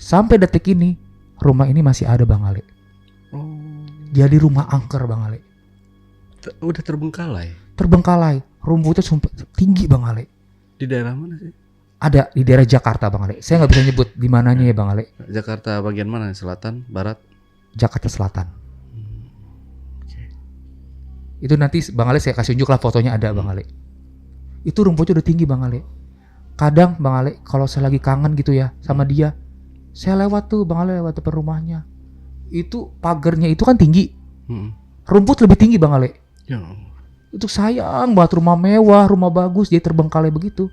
Sampai detik ini rumah ini masih ada Bang Ale. Jadi rumah angker Bang Ale. Udah terbengkalai. Terbengkalai, rumputnya tinggi Bang Ale. Di daerah mana sih? Ada di daerah Jakarta Bang Ale. Saya nggak bisa nyebut di mananya ya Bang Ale. Jakarta bagian mana? Selatan, barat? Jakarta Selatan. Itu nanti Bang Ale saya kasih tunjuk lah fotonya ada Bang Ale. Itu rumputnya udah tinggi Bang Ale. Kadang Bang Ale kalau saya lagi kangen gitu ya sama dia, saya lewat tuh Bang Ale, lewat depan rumahnya. Itu pagarnya itu kan tinggi. Rumput lebih tinggi Bang Ale. Itu sayang banget, rumah mewah, rumah bagus, dia terbengkalai begitu.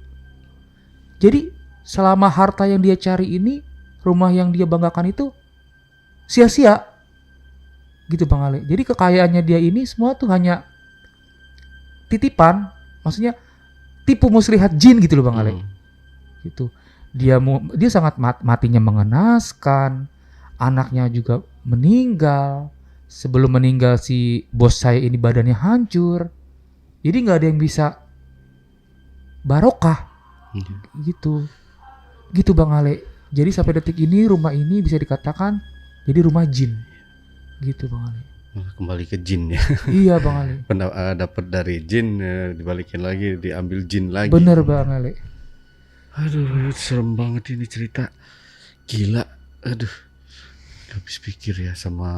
Jadi selama harta yang dia cari ini, rumah yang dia banggakan itu sia-sia. Gitu Bang Ale. Jadi kekayaannya dia ini semua tuh hanya titipan, maksudnya tipu muslihat jin gitu loh Bang Ale. Gitu. Dia sangat matinya mengenaskan, anaknya juga meninggal. Sebelum meninggal si bos saya ini badannya hancur. Jadi nggak ada yang bisa barokah. Gitu Bang Ale. Jadi sampai detik ini rumah ini bisa dikatakan jadi rumah jin. Gitu Bang Ale. Kembali ke jin ya. Iya Bang Ale. Dapat dari jin, dibalikin lagi, diambil jin lagi. Bener Bang Ale. Aduh, serem banget ini cerita. Gila. Aduh, gak habis pikir ya sama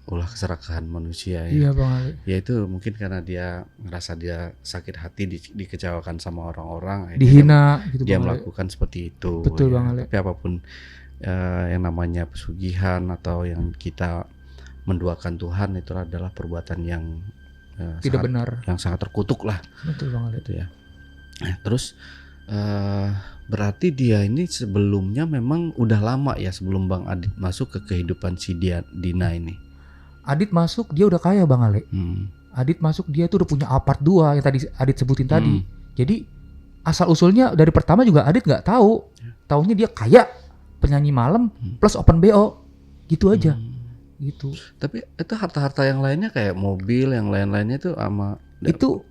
ulah keserakahan manusia ya. Iya Bang Ale. Ya itu mungkin karena dia ngerasa dia sakit hati, dikecewakan sama orang-orang, Dihina gitu dia Bang Ale. melakukan seperti itu. Betul ya. Bang Ale. Tapi apapun yang namanya pesugihan atau yang kita menduakan Tuhan, itu adalah perbuatan yang Tidak benar. yang sangat terkutuk lah. Betul Bang Ale. Gitu ya. Nah, terus berarti dia ini sebelumnya memang udah lama ya sebelum Bang Adit masuk ke kehidupan si Dina ini. Adit masuk dia udah kaya Bang Ale. Adit masuk dia tuh udah punya apart 2 yang tadi Adit sebutin tadi. Jadi asal usulnya dari pertama juga Adit nggak tahu. Taunya dia kaya, penyanyi malam plus open BO. Gitu aja. Gitu. Tapi itu harta-harta yang lainnya kayak mobil yang lain-lainnya itu sama itu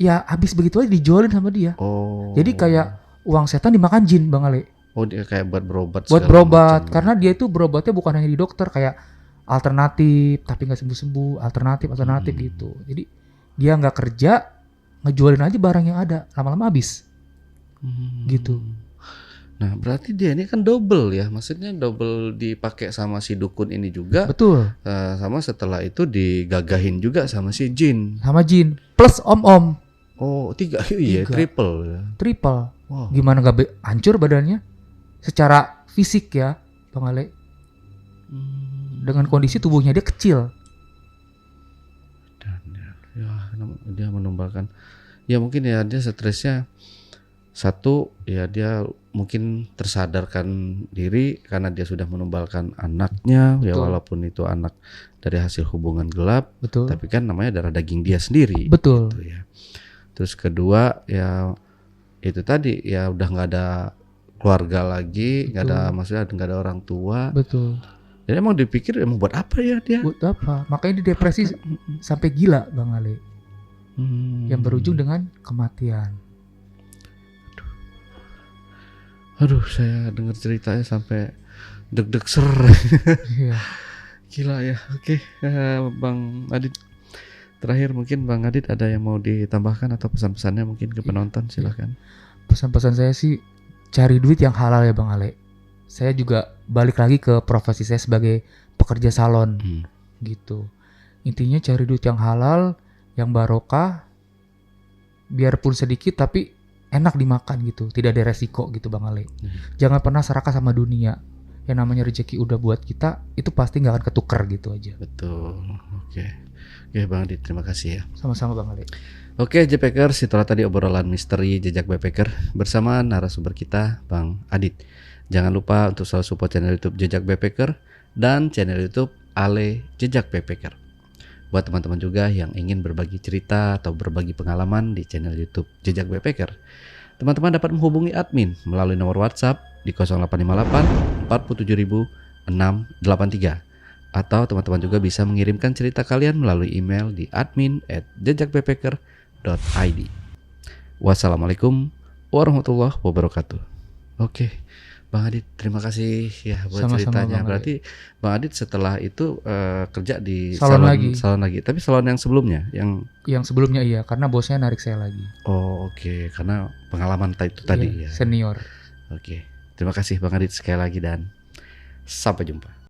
ya habis begitu aja dijualin sama dia. Oh. Jadi kayak uang setan dimakan jin Bang Ale. Oh, dia kayak buat berobat. Buat berobat macam. Karena dia itu berobatnya bukan hanya di dokter, kayak alternatif tapi nggak sembuh-sembuh, alternatif gitu. Jadi dia nggak kerja, ngejualin aja barang yang ada, lama-lama habis. Gitu. Nah, berarti dia ini kan double ya, maksudnya double dipakai sama si dukun ini juga. Betul. Sama setelah itu digagahin juga sama si jin. Sama jin plus om-om. Oh, 3. Iya, triple. Wow. Gimana gak hancur badannya? Secara fisik ya, Bang Ale. Dengan kondisi tubuhnya dia kecil. Dan dia menumbalkan. Ya mungkin ya dia stresnya. Satu, ya dia mungkin tersadarkan diri karena dia sudah menumbalkan anaknya. Betul. Ya walaupun itu anak dari hasil hubungan gelap. Betul. Tapi kan namanya darah daging dia sendiri. Betul. Gitu ya. Terus kedua ya itu tadi ya udah nggak ada keluarga lagi, nggak ada, maksudnya nggak ada orang tua. Betul. Jadi emang dipikir emang buat apa ya dia? Buat apa? Makanya dia depresi sampai gila Bang Ale. Yang berujung dengan kematian. Aduh, saya dengar ceritanya sampai deg-deg ser. Iya. Gila ya. Oke, Bang Adit. Terakhir mungkin Bang Adit ada yang mau ditambahkan atau pesan-pesannya mungkin ke penonton, silakan. Pesan-pesan saya sih cari duit yang halal ya Bang Ale. Saya juga balik lagi ke profesi saya sebagai pekerja salon. Gitu. Intinya cari duit yang halal, yang barokah, biarpun sedikit tapi enak dimakan gitu, tidak ada resiko gitu Bang Ale. Jangan pernah serakah sama dunia. Yang namanya rezeki udah buat kita, itu pasti nggak akan ketukar gitu aja. Betul. Oke Bang Adit, terima kasih ya. Sama-sama Bang Ale. Oke JPackers, itulah tadi obrolan misteri jejak backpacker bersama narasumber kita Bang Adit. Jangan lupa untuk selalu support channel YouTube Jejak Backpacker dan channel YouTube Ale Jejak Backpacker. Buat teman-teman juga yang ingin berbagi cerita atau berbagi pengalaman di channel YouTube Jejak Backpacker, teman-teman dapat menghubungi admin melalui nomor WhatsApp di 0858 47683 atau teman-teman juga bisa mengirimkan cerita kalian melalui email di admin@jejakbackpacker.id. Wassalamualaikum warahmatullahi wabarakatuh. Oke, Bang Adit, terima kasih ya buat Sama-sama, ceritanya. Bang Berarti Bang Adit setelah itu kerja di salon lagi. Tapi salon yang sebelumnya, yang sebelumnya iya, karena bosnya narik saya lagi. Oh oke. Karena pengalaman itu tadi ya. Senior. Oke, terima kasih Bang Adit sekali lagi dan sampai jumpa.